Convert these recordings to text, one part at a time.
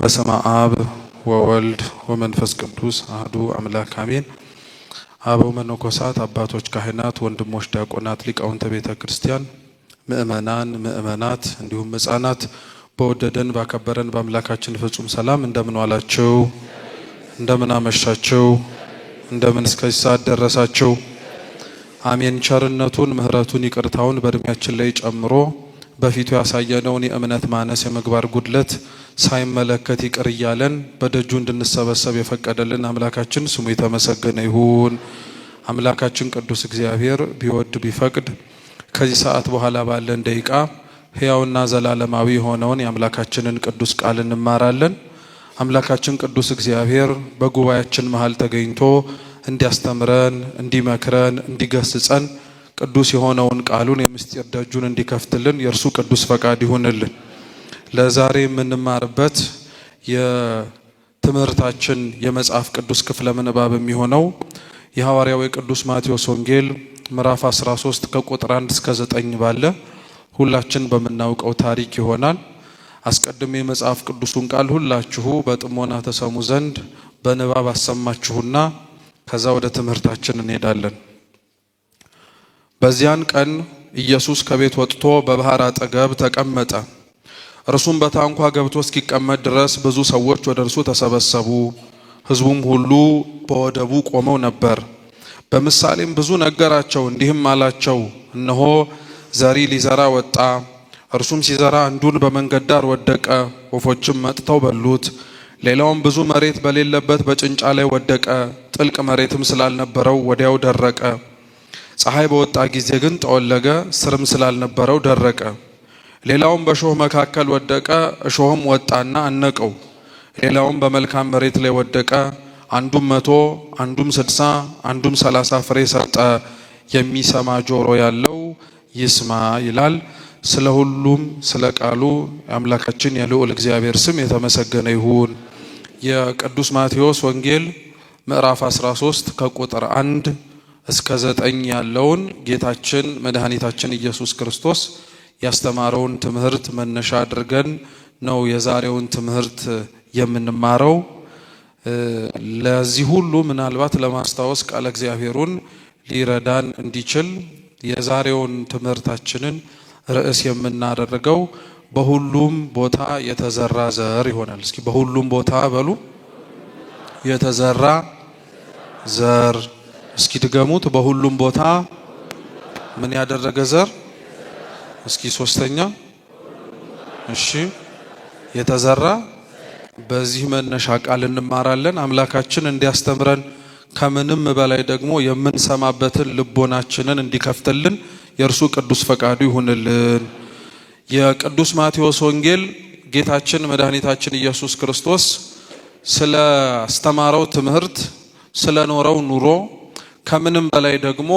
በስመ አብ ወወልድ ወመንፈስ ቅዱስ አሐዱ አምላክ አሜን። አበው መነኮሳት፣ አባቶች ካህናት፣ ወንድሞች ዲያቆናት፣ ሊቃውንተ ቤተ ክርስቲያን፣ ምእመናት እንዲሁም ሕፃናት በወደደን ባከበረን በአምላካችን ፍጹም ሰላም እንደምን ዋላችሁ? እንደምን አመሻችሁ? እንደምን እስከዚህ ሰዓት ደረሳችሁ? አሜን። ቸርነቱን ምሕረቱን ይቅርታውን በእድሜያችን ላይ ጨምሮ በፊቱ ያሳየነውን የእምነት ማነስ የምግባር ጉድለት ሳይመለከት ይቅር እያለን በደጁ እንድንሰበሰብ የፈቀደልን አምላካችን ስሙ የተመሰገነ ይሁን። አምላካችን ቅዱስ እግዚአብሔር ቢወድ ቢፈቅድ ከዚህ ሰዓት በኋላ ባለን ደቂቃ ሕያውና ዘላለማዊ የሆነውን የአምላካችንን ቅዱስ ቃል እንማራለን። አምላካችን ቅዱስ እግዚአብሔር በጉባኤያችን መሃል ተገኝቶ እንዲያስተምረን፣ እንዲመክረን፣ እንዲገስጸን ቅዱስ የሆነውን ቃሉን የምስጢር ደጁን እንዲከፍትልን የእርሱ ቅዱስ ፈቃድ ይሁንልን። ለዛሬ የምንማርበት የትምህርታችን የመጽሐፍ ቅዱስ ክፍለ ምንባብ የሚሆነው የሐዋርያው የቅዱስ ማቴዎስ ወንጌል ምዕራፍ 13 ከቁጥር 1 እስከ 9 ባለ ሁላችን በምናውቀው ታሪክ ይሆናል። አስቀድሜ የመጽሐፍ ቅዱሱን ቃል ሁላችሁ በጥሞና ተሰሙ ዘንድ በንባብ አሰማችሁና ከዛ ወደ ትምህርታችን እንሄዳለን። በዚያን ቀን ኢየሱስ ከቤት ወጥቶ በባህር አጠገብ ተቀመጠ። እርሱም በታንኳ ገብቶ እስኪቀመጥ ድረስ ብዙ ሰዎች ወደ እርሱ ተሰበሰቡ። ሕዝቡም ሁሉ በወደቡ ቆመው ነበር። በምሳሌም ብዙ ነገራቸው፣ እንዲህም አላቸው፣ እነሆ ዘሪ ሊዘራ ወጣ። እርሱም ሲዘራ አንዱን በመንገድ ዳር ወደቀ፣ ወፎችም መጥተው በሉት። ሌላውም ብዙ መሬት በሌለበት በጭንጫ ላይ ወደቀ፣ ጥልቅ መሬትም ስላልነበረው ወዲያው ደረቀ። ፀሐይ በወጣ ጊዜ ግን ጠወለገ፣ ስርም ስላልነበረው ደረቀ። ሌላውም በእሾህ መካከል ወደቀ፣ እሾህም ወጣና አነቀው። ሌላውም በመልካም መሬት ላይ ወደቀ፣ አንዱም 100 አንዱም 60 አንዱም 30 ፍሬ ሰጠ። የሚሰማ ጆሮ ያለው ይስማ ይላል። ስለ ሁሉም ስለ ቃሉ የአምላካችን የልዑል እግዚአብሔር ስም የተመሰገነ ይሁን። የቅዱስ ማቴዎስ ወንጌል ምዕራፍ 13 ከቁጥር 1 እስከ 9 ያለውን ጌታችን መድኃኒታችን ኢየሱስ ክርስቶስ ያስተማረውን ትምህርት መነሻ አድርገን ነው የዛሬውን ትምህርት የምንማረው። ለዚህ ሁሉ ምናልባት ለማስታወስ ቃለ እግዚአብሔሩን ሊረዳን እንዲችል የዛሬውን ትምህርታችንን ርዕስ የምናደርገው በሁሉም ቦታ የተዘራ ዘር ይሆናል። እስኪ በሁሉም ቦታ በሉ። የተዘራ ዘር። እስኪ ድገሙት። በሁሉም ቦታ ምን ያደረገ ዘር? እስኪ ሶስተኛ። እሺ፣ የተዘራ። በዚህ መነሻ ቃል እንማራለን። አምላካችን እንዲያስተምረን ከምንም በላይ ደግሞ የምንሰማበትን ልቦናችንን እንዲከፍትልን የእርሱ ቅዱስ ፈቃዱ ይሁንልን። የቅዱስ ማቴዎስ ወንጌል ጌታችን መድኃኒታችን ኢየሱስ ክርስቶስ ስለ አስተማረው ትምህርት፣ ስለ ኖረው ኑሮ፣ ከምንም በላይ ደግሞ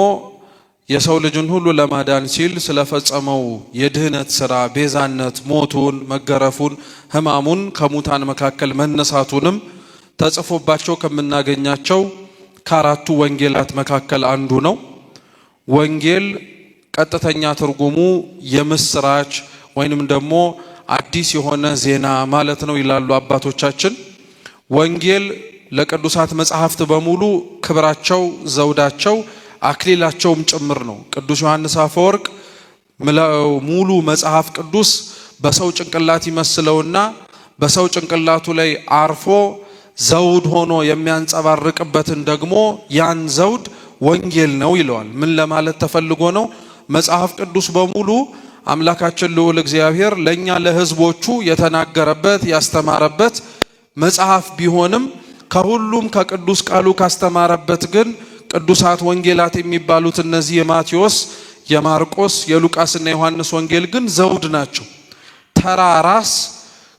የሰው ልጅን ሁሉ ለማዳን ሲል ስለፈጸመው የድህነት ስራ፣ ቤዛነት፣ ሞቱን፣ መገረፉን፣ ሕማሙን፣ ከሙታን መካከል መነሳቱንም ተጽፎባቸው ከምናገኛቸው ከአራቱ ወንጌላት መካከል አንዱ ነው። ወንጌል ቀጥተኛ ትርጉሙ የምስራች ወይንም ደግሞ አዲስ የሆነ ዜና ማለት ነው ይላሉ አባቶቻችን። ወንጌል ለቅዱሳት መጻሕፍት በሙሉ ክብራቸው፣ ዘውዳቸው፣ አክሊላቸውም ጭምር ነው። ቅዱስ ዮሐንስ አፈወርቅ ሙሉ መጽሐፍ ቅዱስ በሰው ጭንቅላት ይመስለውና በሰው ጭንቅላቱ ላይ አርፎ ዘውድ ሆኖ የሚያንጸባርቅበትን ደግሞ ያን ዘውድ ወንጌል ነው ይለዋል። ምን ለማለት ተፈልጎ ነው? መጽሐፍ ቅዱስ በሙሉ አምላካችን ልዑል እግዚአብሔር ለኛ ለሕዝቦቹ የተናገረበት ያስተማረበት መጽሐፍ ቢሆንም ከሁሉም ከቅዱስ ቃሉ ካስተማረበት ግን ቅዱሳት ወንጌላት የሚባሉት እነዚህ የማቴዎስ፣ የማርቆስ፣ የሉቃስና የዮሐንስ ወንጌል ግን ዘውድ ናቸው። ተራ ራስ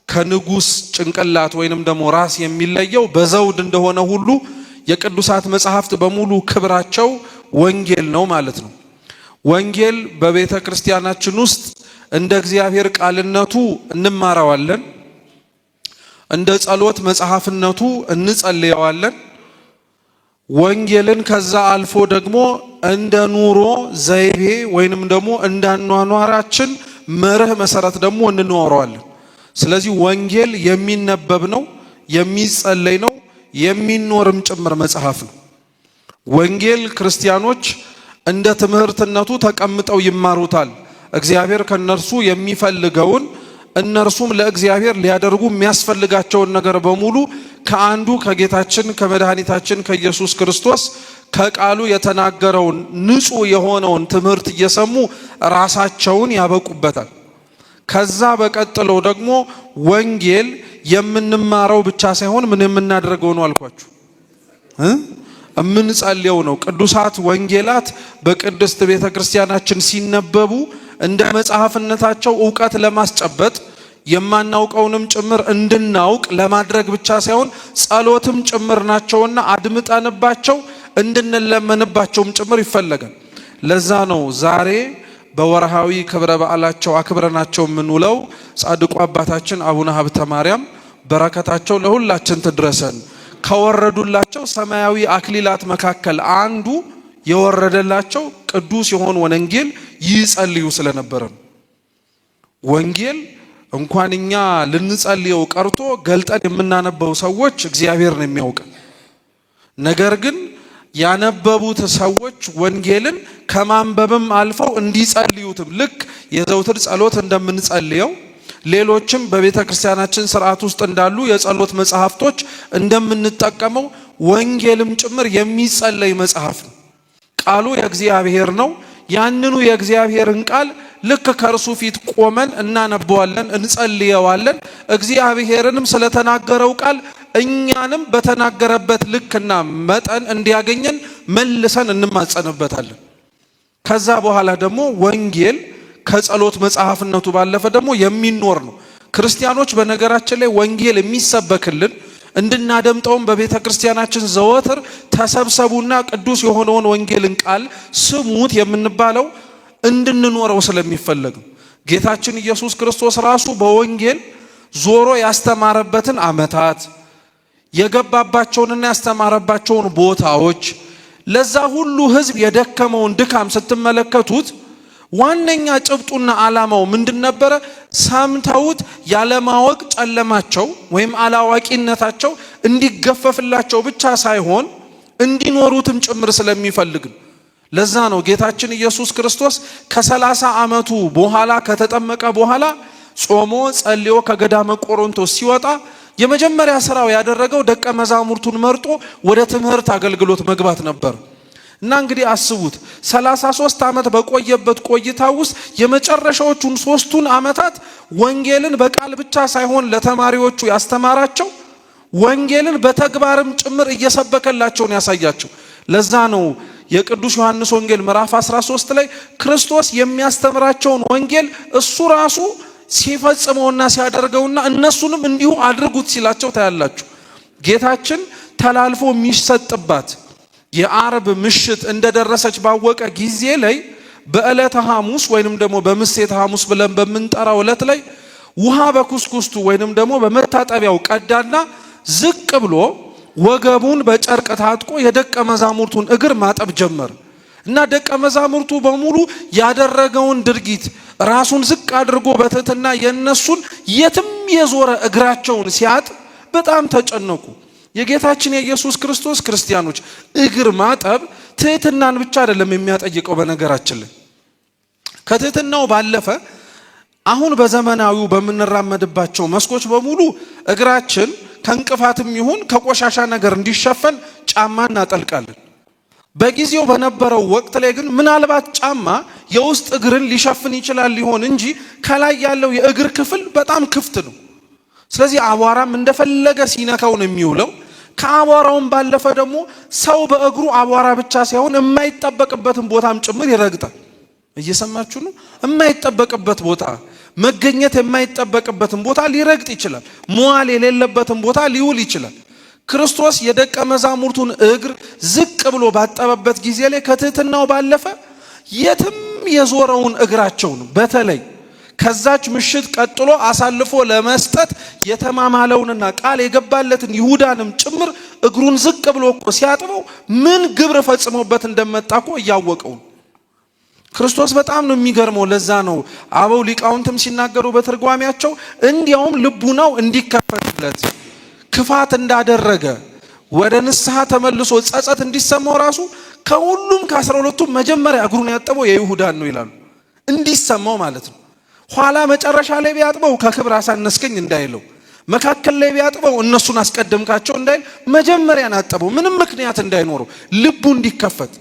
ከንጉስ ጭንቅላት ወይንም ደግሞ ራስ የሚለየው በዘውድ እንደሆነ ሁሉ የቅዱሳት መጽሐፍት በሙሉ ክብራቸው ወንጌል ነው ማለት ነው። ወንጌል በቤተ ክርስቲያናችን ውስጥ እንደ እግዚአብሔር ቃልነቱ እንማራዋለን። እንደ ጸሎት መጽሐፍነቱ እንጸልየዋለን። ወንጌልን ከዛ አልፎ ደግሞ እንደ ኑሮ ዘይቤ ወይንም ደግሞ እንደ አኗኗራችን መርህ መሰረት ደግሞ እንኖረዋለን። ስለዚህ ወንጌል የሚነበብ ነው፣ የሚጸለይ ነው፣ የሚኖርም ጭምር መጽሐፍ ነው። ወንጌል ክርስቲያኖች እንደ ትምህርትነቱ ተቀምጠው ይማሩታል። እግዚአብሔር ከነርሱ የሚፈልገውን እነርሱም ለእግዚአብሔር ሊያደርጉ የሚያስፈልጋቸውን ነገር በሙሉ ከአንዱ ከጌታችን ከመድኃኒታችን ከኢየሱስ ክርስቶስ ከቃሉ የተናገረውን ንጹሕ የሆነውን ትምህርት እየሰሙ ራሳቸውን ያበቁበታል። ከዛ በቀጥለው ደግሞ ወንጌል የምንማረው ብቻ ሳይሆን ምን የምናደርገው ነው አልኳችሁ? የምንጸልየው ነው። ቅዱሳት ወንጌላት በቅድስት ቤተ ክርስቲያናችን ሲነበቡ እንደ መጽሐፍነታቸው ዕውቀት ለማስጨበጥ የማናውቀውንም ጭምር እንድናውቅ ለማድረግ ብቻ ሳይሆን ጸሎትም ጭምር ናቸውና አድምጠንባቸው እንድንለመንባቸውም ጭምር ይፈለጋል። ለዛ ነው ዛሬ በወርሃዊ ክብረ በዓላቸው አክብረናቸው የምንውለው ጻድቁ አባታችን አቡነ ሀብተ ማርያም በረከታቸው ለሁላችን ትድረሰን። ከወረዱላቸው ሰማያዊ አክሊላት መካከል አንዱ የወረደላቸው ቅዱስ የሆነ ወንጌል ይጸልዩ ስለነበረ ነው። ወንጌል እንኳን እኛ ልንጸልየው ቀርቶ ገልጠን የምናነበው ሰዎች እግዚአብሔር ነው የሚያውቀን። ነገር ግን ያነበቡት ሰዎች ወንጌልን ከማንበብም አልፈው እንዲጸልዩትም ልክ የዘውትር ጸሎት እንደምንጸልየው ሌሎችም በቤተ ክርስቲያናችን ስርዓት ውስጥ እንዳሉ የጸሎት መጽሐፍቶች እንደምንጠቀመው ወንጌልም ጭምር የሚጸለይ መጽሐፍ ነው። ቃሉ የእግዚአብሔር ነው። ያንኑ የእግዚአብሔርን ቃል ልክ ከእርሱ ፊት ቆመን እናነበዋለን፣ እንጸልየዋለን። እግዚአብሔርንም ስለተናገረው ቃል እኛንም በተናገረበት ልክና መጠን እንዲያገኘን መልሰን እንማጸንበታለን። ከዛ በኋላ ደግሞ ወንጌል ከጸሎት መጽሐፍነቱ ባለፈ ደግሞ የሚኖር ነው። ክርስቲያኖች በነገራችን ላይ ወንጌል የሚሰበክልን እንድናደምጠውም በቤተ ክርስቲያናችን ዘወትር ተሰብሰቡና ቅዱስ የሆነውን ወንጌልን ቃል ስሙት የምንባለው እንድንኖረው ስለሚፈለግ ጌታችን ኢየሱስ ክርስቶስ ራሱ በወንጌል ዞሮ ያስተማረበትን ዓመታት የገባባቸውንና ያስተማረባቸውን ቦታዎች ለዛ ሁሉ ሕዝብ የደከመውን ድካም ስትመለከቱት ዋነኛ ጭብጡና ዓላማው ምንድን ነበረ? ሰምተውት ያለማወቅ ጨለማቸው ወይም አላዋቂነታቸው እንዲገፈፍላቸው ብቻ ሳይሆን እንዲኖሩትም ጭምር ስለሚፈልግ። ለዛ ነው ጌታችን ኢየሱስ ክርስቶስ ከ30 ዓመቱ በኋላ ከተጠመቀ በኋላ ጾሞ ጸልዮ ከገዳመ ቆሮንቶስ ሲወጣ የመጀመሪያ ስራው ያደረገው ደቀ መዛሙርቱን መርጦ ወደ ትምህርት አገልግሎት መግባት ነበር። እና እንግዲህ አስቡት 33 ዓመት በቆየበት ቆይታ ውስጥ የመጨረሻዎቹን 3ቱን ዓመታት ወንጌልን በቃል ብቻ ሳይሆን ለተማሪዎቹ ያስተማራቸው ወንጌልን በተግባርም ጭምር እየሰበከላቸው ነው ያሳያቸው። ለዛ ነው የቅዱስ ዮሐንስ ወንጌል ምዕራፍ 13 ላይ ክርስቶስ የሚያስተምራቸውን ወንጌል እሱ ራሱ ሲፈጽመውና ሲያደርገውና እነሱንም እንዲሁ አድርጉት ሲላቸው ታያላችሁ። ጌታችን ተላልፎ የሚሰጥባት የዓርብ ምሽት እንደደረሰች ባወቀ ጊዜ ላይ በዕለተ ሐሙስ ወይንም ደግሞ በምሴተ ሐሙስ ብለን በምንጠራው ዕለት ላይ ውሃ በኩስኩስቱ ወይንም ደግሞ በመታጠቢያው ቀዳና ዝቅ ብሎ ወገቡን በጨርቅ ታጥቆ የደቀ መዛሙርቱን እግር ማጠብ ጀመር። እና ደቀ መዛሙርቱ በሙሉ ያደረገውን ድርጊት ራሱን ዝቅ አድርጎ በትህትና የነሱን የትም የዞረ እግራቸውን ሲያጥ በጣም ተጨነቁ። የጌታችን የኢየሱስ ክርስቶስ ክርስቲያኖች እግር ማጠብ ትህትናን ብቻ አይደለም የሚያጠይቀው። በነገራችን ላይ ከትህትናው ባለፈ አሁን በዘመናዊው በምንራመድባቸው መስኮች በሙሉ እግራችን ከእንቅፋትም ይሁን ከቆሻሻ ነገር እንዲሸፈን ጫማ እናጠልቃለን። በጊዜው በነበረው ወቅት ላይ ግን ምናልባት ጫማ የውስጥ እግርን ሊሸፍን ይችላል ሊሆን እንጂ ከላይ ያለው የእግር ክፍል በጣም ክፍት ነው። ስለዚህ አቧራም እንደፈለገ ሲነካው ነው የሚውለው። ከአቧራውም ባለፈ ደግሞ ሰው በእግሩ አቧራ ብቻ ሳይሆን የማይጠበቅበትን ቦታም ጭምር ይረግጣል። እየሰማችሁ ነው? የማይጠበቅበት ቦታ መገኘት የማይጠበቅበትን ቦታ ሊረግጥ ይችላል። መዋል የሌለበትን ቦታ ሊውል ይችላል። ክርስቶስ የደቀ መዛሙርቱን እግር ዝቅ ብሎ ባጠበበት ጊዜ ላይ ከትህትናው ባለፈ የትም የዞረውን እግራቸውን በተለይ ከዛች ምሽት ቀጥሎ አሳልፎ ለመስጠት የተማማለውንና ቃል የገባለትን ይሁዳንም ጭምር እግሩን ዝቅ ብሎ እኮ ሲያጥበው ምን ግብር ፈጽሞበት እንደመጣ እኮ እያወቀው። ክርስቶስ በጣም ነው የሚገርመው። ለዛ ነው አበው ሊቃውንትም ሲናገሩ በትርጓሜያቸው እንዲያውም ልቡናው እንዲከፈትለት ክፋት እንዳደረገ ወደ ንስሐ ተመልሶ ጸጸት እንዲሰማው ራሱ ከሁሉም ከ12ቱ መጀመሪያ እግሩን ያጠበው የይሁዳን ነው ይላሉ። እንዲሰማው ማለት ነው። ኋላ መጨረሻ ላይ ቢያጥበው ከክብር አሳነስከኝ እንዳይለው፣ መካከል ላይ ቢያጥበው እነሱን አስቀደምካቸው እንዳይል መጀመሪያ አጠበው፣ ምንም ምክንያት እንዳይኖረው ልቡ እንዲከፈት።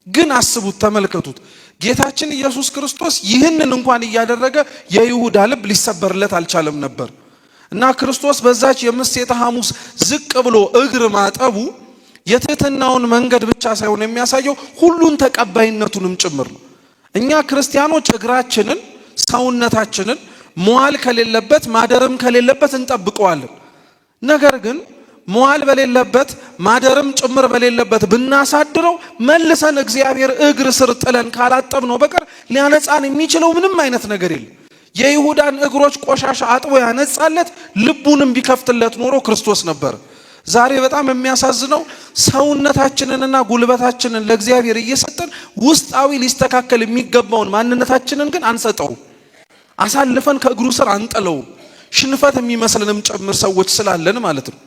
ግን አስቡት፣ ተመልከቱት፣ ጌታችን ኢየሱስ ክርስቶስ ይህንን እንኳን እያደረገ የይሁዳ ልብ ሊሰበርለት አልቻለም ነበር። እና ክርስቶስ በዛች የምሴተ ሐሙስ ዝቅ ብሎ እግር ማጠቡ የትህትናውን መንገድ ብቻ ሳይሆን የሚያሳየው ሁሉን ተቀባይነቱንም ጭምር ነው። እኛ ክርስቲያኖች እግራችንን ሰውነታችንን መዋል ከሌለበት ማደርም ከሌለበት እንጠብቀዋለን። ነገር ግን መዋል በሌለበት ማደርም ጭምር በሌለበት ብናሳድረው መልሰን እግዚአብሔር እግር ስር ጥለን ካላጠብነው በቀር ሊያነጻን የሚችለው ምንም አይነት ነገር የለም። የይሁዳን እግሮች ቆሻሻ አጥቦ ያነጻለት ልቡንም ቢከፍትለት ኖሮ ክርስቶስ ነበር። ዛሬ በጣም የሚያሳዝነው ሰውነታችንንና ጉልበታችንን ለእግዚአብሔር እየሰጠን ውስጣዊ ሊስተካከል የሚገባውን ማንነታችንን ግን አንሰጠው፣ አሳልፈን ከእግሩ ስር አንጠለው። ሽንፈት የሚመስልንም ጭምር ሰዎች ስላለን ማለት ነው።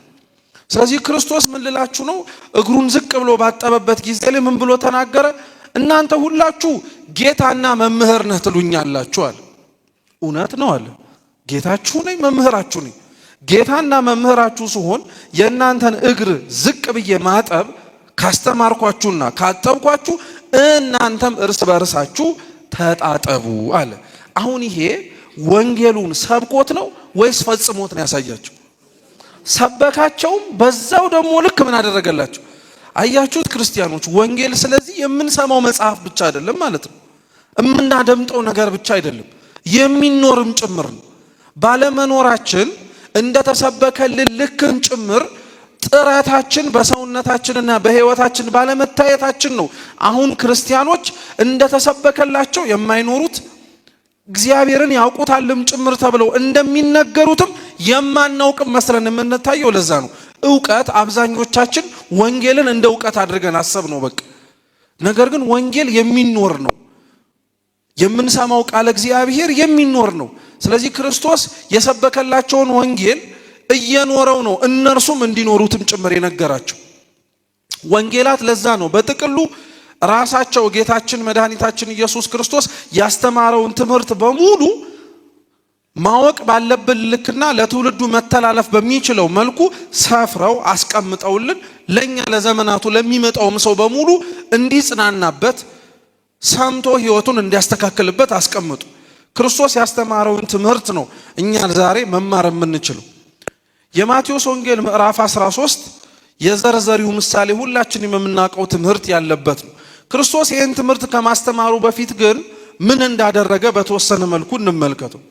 ስለዚህ ክርስቶስ ምን ልላችሁ ነው? እግሩን ዝቅ ብሎ ባጠበበት ጊዜ ላይ ምን ብሎ ተናገረ? እናንተ ሁላችሁ ጌታና መምህር ነህ ትሉኛላችሁ አለ። እውነት ነው አለ። ጌታችሁ ነኝ፣ መምህራችሁ ነኝ። ጌታና መምህራችሁ ሲሆን የእናንተን እግር ዝቅ ብዬ ማጠብ ካስተማርኳችሁና ካጠብኳችሁ እናንተም እርስ በርሳችሁ ተጣጠቡ አለ። አሁን ይሄ ወንጌሉን ሰብኮት ነው ወይስ ፈጽሞት ነው ያሳያቸው? ሰበካቸውም በዛው ደግሞ ልክ ምን አደረገላቸው? አያችሁት ክርስቲያኖች፣ ወንጌል ስለዚህ የምንሰማው መጽሐፍ ብቻ አይደለም ማለት ነው። የምናደምጠው ነገር ብቻ አይደለም፣ የሚኖርም ጭምር ነው። ባለመኖራችን እንደተሰበከልን ልክን ጭምር ጥረታችን በሰውነታችንና በሕይወታችን ባለመታየታችን ነው አሁን ክርስቲያኖች እንደተሰበከላቸው የማይኖሩት፣ እግዚአብሔርን ያውቁታልም ጭምር ተብለው እንደሚነገሩትም የማናውቅም መስለን የምንታየው። ለዛ ነው ዕውቀት አብዛኞቻችን ወንጌልን እንደ ዕውቀት አድርገን አሰብ ነው በቃ። ነገር ግን ወንጌል የሚኖር ነው። የምንሰማው ቃል እግዚአብሔር የሚኖር ነው። ስለዚህ ክርስቶስ የሰበከላቸውን ወንጌል እየኖረው ነው እነርሱም እንዲኖሩትም ጭምር የነገራቸው። ወንጌላት ለዛ ነው በጥቅሉ ራሳቸው ጌታችን መድኃኒታችን ኢየሱስ ክርስቶስ ያስተማረውን ትምህርት በሙሉ ማወቅ ባለብን ልክና ለትውልዱ መተላለፍ በሚችለው መልኩ ሰፍረው አስቀምጠውልን ለኛ ለዘመናቱ ለሚመጣውም ሰው በሙሉ እንዲጽናናበት ሰምቶ ሕይወቱን እንዲያስተካክልበት አስቀምጡ። ክርስቶስ ያስተማረውን ትምህርት ነው እኛ ዛሬ መማር የምንችለው። የማቴዎስ ወንጌል ምዕራፍ 13 የዘርዘሪው ምሳሌ ሁላችንም የምናውቀው ትምህርት ያለበት ነው። ክርስቶስ ይህን ትምህርት ከማስተማሩ በፊት ግን ምን እንዳደረገ በተወሰነ መልኩ እንመልከተው።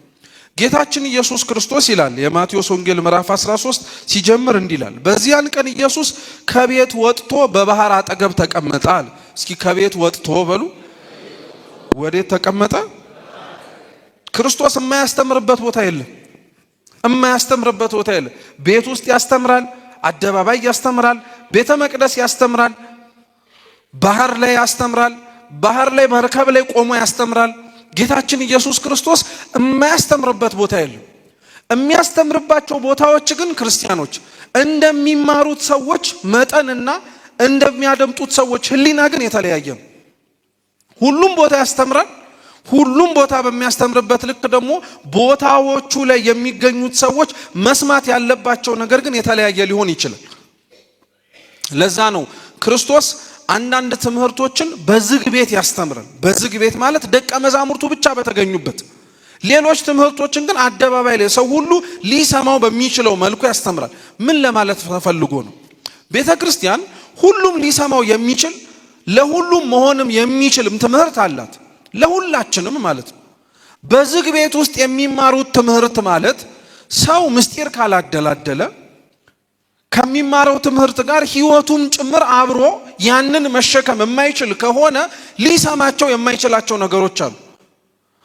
ጌታችን ኢየሱስ ክርስቶስ ይላል የማቴዎስ ወንጌል ምዕራፍ 13 ሲጀምር እንዲህ ይላል፣ በዚያን ቀን ኢየሱስ ከቤት ወጥቶ በባህር አጠገብ ተቀመጠ አለ። እስኪ ከቤት ወጥቶ በሉ። ወዴት ተቀመጠ? ክርስቶስ የማያስተምርበት ቦታ የለም። የማያስተምርበት ቦታ የለም። ቤት ውስጥ ያስተምራል፣ አደባባይ ያስተምራል፣ ቤተ መቅደስ ያስተምራል፣ ባህር ላይ ያስተምራል፣ ባህር ላይ መርከብ ላይ ቆሞ ያስተምራል። ጌታችን ኢየሱስ ክርስቶስ የማያስተምርበት ቦታ የለም። የሚያስተምርባቸው ቦታዎች ግን ክርስቲያኖች እንደሚማሩት ሰዎች መጠንና እንደሚያደምጡት ሰዎች ሕሊና ግን የተለያየ ነው። ሁሉም ቦታ ያስተምራል። ሁሉም ቦታ በሚያስተምርበት ልክ ደግሞ ቦታዎቹ ላይ የሚገኙት ሰዎች መስማት ያለባቸው ነገር ግን የተለያየ ሊሆን ይችላል። ለዛ ነው ክርስቶስ አንዳንድ ትምህርቶችን በዝግ ቤት ያስተምራል። በዝግ ቤት ማለት ደቀ መዛሙርቱ ብቻ በተገኙበት፣ ሌሎች ትምህርቶችን ግን አደባባይ ላይ ሰው ሁሉ ሊሰማው በሚችለው መልኩ ያስተምራል። ምን ለማለት ተፈልጎ ነው? ቤተ ክርስቲያን ሁሉም ሊሰማው የሚችል ለሁሉም መሆንም የሚችልም ትምህርት አላት፣ ለሁላችንም ማለት ነው። በዝግ ቤት ውስጥ የሚማሩት ትምህርት ማለት ሰው ምስጢር ካላደላደለ ከሚማረው ትምህርት ጋር ሕይወቱም ጭምር አብሮ ያንን መሸከም የማይችል ከሆነ ሊሰማቸው የማይችላቸው ነገሮች አሉ።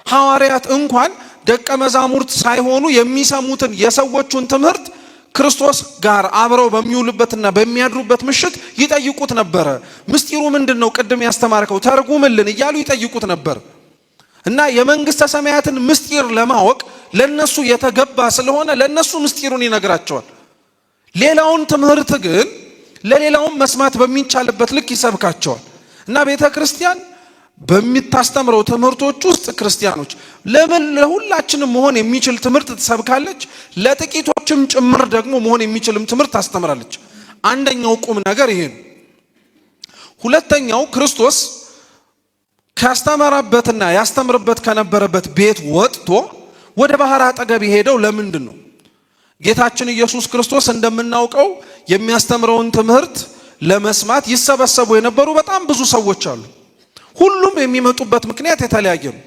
ሐዋርያት እንኳን ደቀ መዛሙርት ሳይሆኑ የሚሰሙትን የሰዎቹን ትምህርት ክርስቶስ ጋር አብረው በሚውሉበትና በሚያድሩበት ምሽት ይጠይቁት ነበር። ምስጢሩ ምንድነው? ቅድም ያስተማርከው ተርጉምልን እያሉ ይጠይቁት ነበር። እና የመንግስተ ሰማያትን ምስጢር ለማወቅ ለነሱ የተገባ ስለሆነ ለነሱ ምስጢሩን ይነግራቸዋል። ሌላውን ትምህርት ግን ለሌላውም መስማት በሚቻልበት ልክ ይሰብካቸዋል። እና ቤተክርስቲያን በሚታስተምረው ትምህርቶች ውስጥ ክርስቲያኖች ለምን ለሁላችንም መሆን የሚችል ትምህርት ትሰብካለች፣ ለጥቂቶችም ጭምር ደግሞ መሆን የሚችልም ትምህርት ታስተምራለች። አንደኛው ቁም ነገር ይሄ ነው። ሁለተኛው ክርስቶስ ካስተማረበትና ያስተምርበት ከነበረበት ቤት ወጥቶ ወደ ባህር አጠገብ ሄደው ለምንድን ነው? ጌታችን ኢየሱስ ክርስቶስ እንደምናውቀው የሚያስተምረውን ትምህርት ለመስማት ይሰበሰቡ የነበሩ በጣም ብዙ ሰዎች አሉ። ሁሉም የሚመጡበት ምክንያት የተለያየ ነው።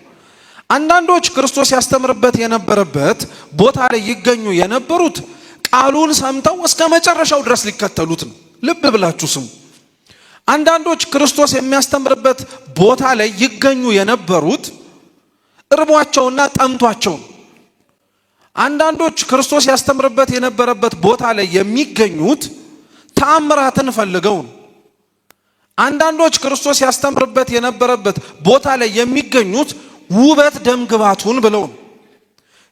አንዳንዶች ክርስቶስ ያስተምርበት የነበረበት ቦታ ላይ ይገኙ የነበሩት ቃሉን ሰምተው እስከ መጨረሻው ድረስ ሊከተሉት ነው። ልብ ብላችሁ ስሙ። አንዳንዶች ክርስቶስ የሚያስተምርበት ቦታ ላይ ይገኙ የነበሩት እርቧቸውና ጠምቷቸው። አንዳንዶች ክርስቶስ ያስተምርበት የነበረበት ቦታ ላይ የሚገኙት ተአምራትን ፈልገው ነው። አንዳንዶች ክርስቶስ ያስተምርበት የነበረበት ቦታ ላይ የሚገኙት ውበት ደምግባቱን ብለው ነው።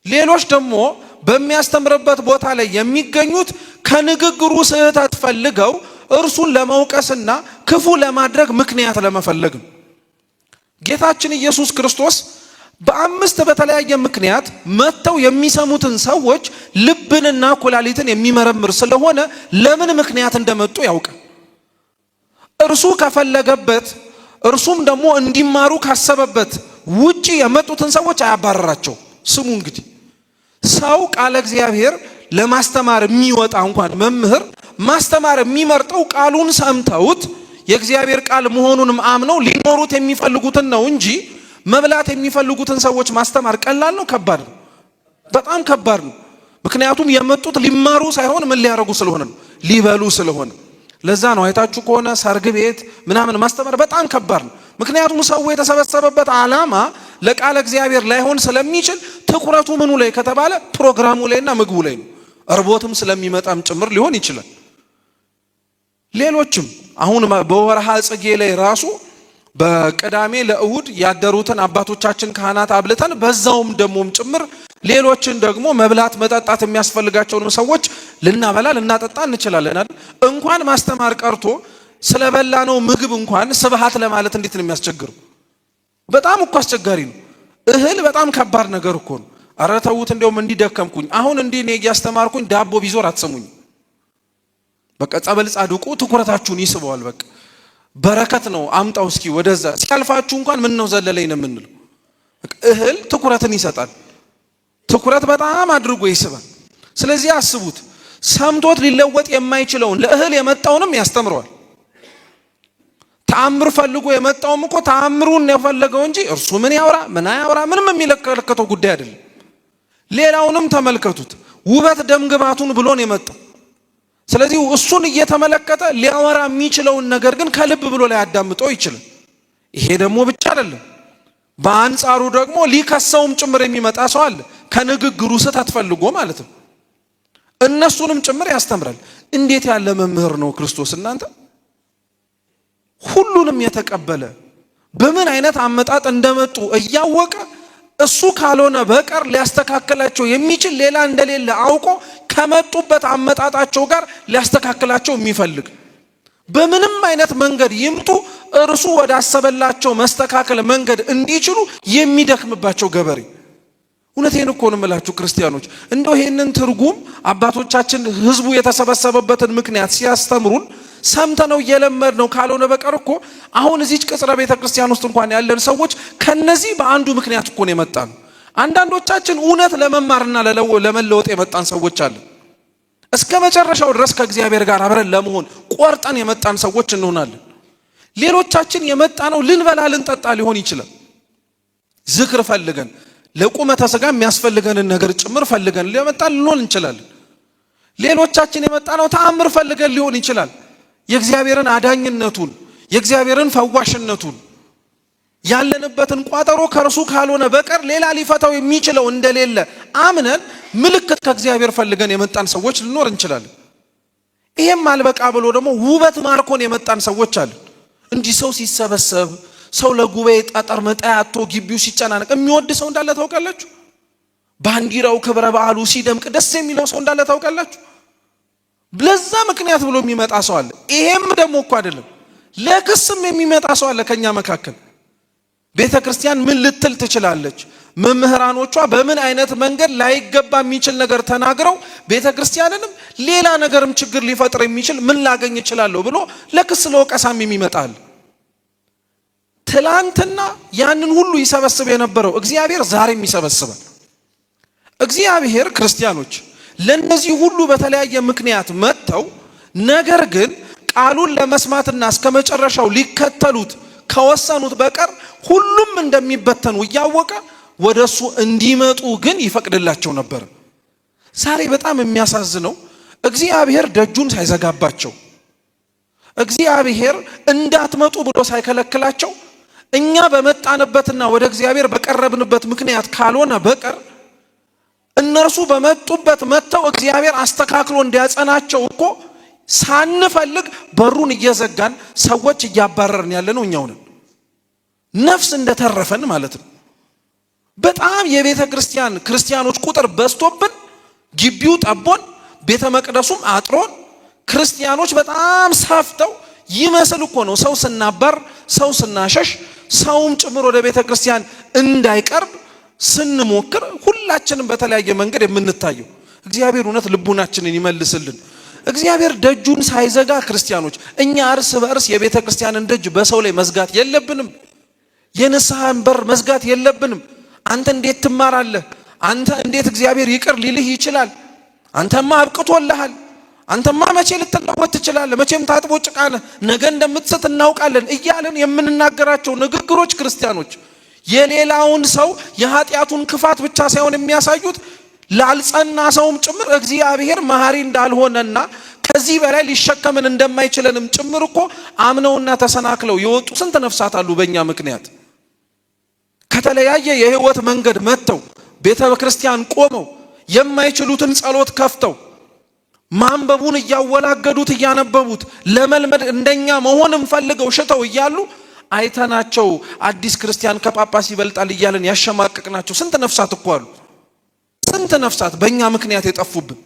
ሌሎች ደግሞ በሚያስተምርበት ቦታ ላይ የሚገኙት ከንግግሩ ስህተት ፈልገው እርሱን ለመውቀስና ክፉ ለማድረግ ምክንያት ለመፈለግ ነው። ጌታችን ኢየሱስ ክርስቶስ በአምስት በተለያየ ምክንያት መጥተው የሚሰሙትን ሰዎች ልብንና ኩላሊትን የሚመረምር ስለሆነ ለምን ምክንያት እንደመጡ ያውቃል። እርሱ ከፈለገበት እርሱም ደግሞ እንዲማሩ ካሰበበት ውጪ የመጡትን ሰዎች አያባረራቸው። ስሙ እንግዲህ ሰው ቃለ እግዚአብሔር ለማስተማር የሚወጣ እንኳን መምህር ማስተማር የሚመርጠው ቃሉን ሰምተውት የእግዚአብሔር ቃል መሆኑንም አምነው ሊኖሩት የሚፈልጉትን ነው እንጂ መብላት የሚፈልጉትን ሰዎች ማስተማር ቀላል ነው? ከባድ ነው። በጣም ከባድ ነው። ምክንያቱም የመጡት ሊማሩ ሳይሆን ምን ሊያረጉ ስለሆነ ነው? ሊበሉ ስለሆነ። ለዛ ነው አይታችሁ ከሆነ ሰርግ ቤት ምናምን ማስተማር በጣም ከባድ ነው። ምክንያቱም ሰው የተሰበሰበበት ዓላማ ለቃለ እግዚአብሔር ላይሆን ስለሚችል ትኩረቱ ምኑ ላይ ከተባለ ፕሮግራሙ ላይና ምግቡ ላይ ነው። እርቦትም ስለሚመጣም ጭምር ሊሆን ይችላል። ሌሎችም አሁን በወርሃ ጽጌ ላይ ራሱ በቅዳሜ ለእሁድ ያደሩትን አባቶቻችን ካህናት አብልተን በዛውም ደሞም ጭምር ሌሎችን ደግሞ መብላት መጠጣት የሚያስፈልጋቸውን ሰዎች ልናበላ ልናጠጣ እንችላለን አይደል? እንኳን ማስተማር ቀርቶ ስለበላነው ምግብ እንኳን ስብሃት ለማለት እንዴት ነው የሚያስቸግረው? በጣም እኮ አስቸጋሪ ነው። እህል በጣም ከባድ ነገር እኮ ነው። ኧረ ተውት፣ እንደውም እንዲደከምኩኝ አሁን እንዲህ እኔ እያስተማርኩኝ ዳቦ ቢዞር አትሰሙኝ። በቃ ጸበል ጻድቁ ትኩረታችሁን ይስበዋል። በቃ በረከት ነው አምጣው እስኪ ወደዛ ሲያልፋችሁ እንኳን ምን ነው ዘለለኝ ነው የምንለው። እህል ትኩረትን ይሰጣል። ትኩረት በጣም አድርጎ ይስባል። ስለዚህ አስቡት፣ ሰምቶት ሊለወጥ የማይችለውን ለእህል የመጣውንም ያስተምረዋል። ተአምር ፈልጎ የመጣውም እኮ ተአምሩን ነው የፈለገው እንጂ እርሱ ምን ያወራ ምን አያወራ ምንም የሚለከተው ጉዳይ አይደለም። ሌላውንም ተመልከቱት፣ ውበት ደምግባቱን ብሎን የመጣው። ስለዚህ እሱን እየተመለከተ ሊያወራ የሚችለውን ነገር ግን ከልብ ብሎ ላይ አዳምጠው ይችላል። ይሄ ደግሞ ብቻ አይደለም፣ በአንጻሩ ደግሞ ሊከሰውም ጭምር የሚመጣ ሰው አለ፣ ከንግግሩ ስህተት ፈልጎ ማለት ነው። እነሱንም ጭምር ያስተምራል። እንዴት ያለ መምህር ነው ክርስቶስ! እናንተ ሁሉንም የተቀበለ በምን አይነት አመጣጥ እንደመጡ እያወቀ እሱ ካልሆነ በቀር ሊያስተካክላቸው የሚችል ሌላ እንደሌለ አውቆ ከመጡበት አመጣጣቸው ጋር ሊያስተካክላቸው የሚፈልግ በምንም አይነት መንገድ ይምጡ እርሱ ወደ አሰበላቸው መስተካከል መንገድ እንዲችሉ የሚደክምባቸው ገበሬ። እውነቴን እኮ ነው የምላችሁ ክርስቲያኖች፣ እንደው ይሄንን ትርጉም አባቶቻችን ህዝቡ የተሰበሰበበትን ምክንያት ሲያስተምሩን ሰምተነው እየለመድነው ካልሆነ በቀር እኮ አሁን እዚች ቅጽረ ቤተ ክርስቲያን ውስጥ እንኳን ያለን ሰዎች ከነዚህ በአንዱ ምክንያት እኮ ነው የመጣን። አንዳንዶቻችን እውነት ለመማርና ለመለወጥ የመጣን ሰዎች አለን። እስከ መጨረሻው ድረስ ከእግዚአብሔር ጋር አብረን ለመሆን ቆርጠን የመጣን ሰዎች እንሆናለን። ሌሎቻችን የመጣነው ልንበላ ልንጠጣ ሊሆን ይችላል። ዝክር ፈልገን ለቁመተ ሥጋ የሚያስፈልገንን ነገር ጭምር ፈልገን ለመጣን ልንሆን እንችላለን። ሌሎቻችን የመጣነው ተአምር ፈልገን ሊሆን ይችላል። የእግዚአብሔርን አዳኝነቱን የእግዚአብሔርን ፈዋሽነቱን ያለንበትን ቋጠሮ ከርሱ ካልሆነ በቀር ሌላ ሊፈታው የሚችለው እንደሌለ አምነን ምልክት ከእግዚአብሔር ፈልገን የመጣን ሰዎች ልኖር እንችላለን። ይሄም አልበቃ ብሎ ደግሞ ውበት ማርኮን የመጣን ሰዎች አለን። እንዲህ ሰው ሲሰበሰብ ሰው ለጉባኤ ጠጠር መጣያቶ ግቢው ሲጨናነቅ የሚወድ ሰው እንዳለ ታውቃላችሁ? ባንዲራው ክብረ በዓሉ ሲደምቅ ደስ የሚለው ሰው እንዳለ ታውቃላችሁ? ለዛ ምክንያት ብሎ የሚመጣ ሰው አለ። ይሄም ደግሞ እኮ አይደለም ለክስም የሚመጣ ሰው አለ ከኛ መካከል። ቤተክርስቲያን ምን ልትል ትችላለች? መምህራኖቿ በምን አይነት መንገድ ላይገባ የሚችል ነገር ተናግረው ቤተክርስቲያንንም ሌላ ነገርም ችግር ሊፈጥር የሚችል ምን ላገኝ እችላለሁ ብሎ ለክስ ለወቀሳም የሚመጣል። ትላንትና ያንን ሁሉ ይሰበስብ የነበረው እግዚአብሔር ዛሬም ይሰበስባል። እግዚአብሔር ክርስቲያኖች ለነዚህ ሁሉ በተለያየ ምክንያት መጥተው ነገር ግን ቃሉን ለመስማትና እስከ መጨረሻው ሊከተሉት ከወሰኑት በቀር ሁሉም እንደሚበተኑ እያወቀ ወደሱ እንዲመጡ ግን ይፈቅድላቸው ነበር። ዛሬ በጣም የሚያሳዝነው እግዚአብሔር ደጁን ሳይዘጋባቸው እግዚአብሔር እንዳትመጡ ብሎ ሳይከለክላቸው እኛ በመጣንበትና ወደ እግዚአብሔር በቀረብንበት ምክንያት ካልሆነ በቀር እነርሱ በመጡበት መጥተው እግዚአብሔር አስተካክሎ እንዲያጸናቸው እኮ ሳንፈልግ በሩን እየዘጋን ሰዎች እያባረርን ያለነው እኛው ነን። ነፍስ እንደተረፈን ማለት ነው። በጣም የቤተ ክርስቲያኖች ቁጥር በዝቶብን ግቢው ጠቦን ቤተ መቅደሱም አጥሮን ክርስቲያኖች በጣም ሰፍተው ይመስል እኮ ነው ሰው ስናባር ሰው ስናሸሽ ሰውም ጭምር ወደ ቤተ ክርስቲያን እንዳይቀርብ ስንሞክር ሁላችንም በተለያየ መንገድ የምንታየው። እግዚአብሔር እውነት ልቡናችንን ይመልስልን። እግዚአብሔር ደጁን ሳይዘጋ ክርስቲያኖች እኛ እርስ በእርስ የቤተ ክርስቲያንን ደጅ በሰው ላይ መዝጋት የለብንም። የንስሐን በር መዝጋት የለብንም። አንተ እንዴት ትማራለህ? አንተ እንዴት እግዚአብሔር ይቅር ሊልህ ይችላል? አንተማ አብቅቶልሃል። አንተማ መቼ ልትለወጥ ትችላለህ? መቼም ታጥቦ ጭቃ ነህ፣ ነገ እንደምትስት እናውቃለን እያልን የምንናገራቸው ንግግሮች ክርስቲያኖች የሌላውን ሰው የኃጢአቱን ክፋት ብቻ ሳይሆን የሚያሳዩት ላልጸና ሰውም ጭምር እግዚአብሔር መሐሪ እንዳልሆነና ከዚህ በላይ ሊሸከምን እንደማይችለንም ጭምር እኮ አምነውና ተሰናክለው የወጡ ስንት ነፍሳት አሉ። በእኛ ምክንያት ከተለያየ የህይወት መንገድ መጥተው ቤተ ክርስቲያን ቆመው የማይችሉትን ጸሎት ከፍተው ማንበቡን እያወላገዱት እያነበቡት ለመልመድ እንደኛ መሆንም ፈልገው ሽተው እያሉ አይተናቸው አዲስ ክርስቲያን ከጳጳስ ይበልጣል እያለን ያሸማቀቅናቸው ስንት ነፍሳት እኮ አሉ። ስንት ነፍሳት በእኛ ምክንያት የጠፉብን።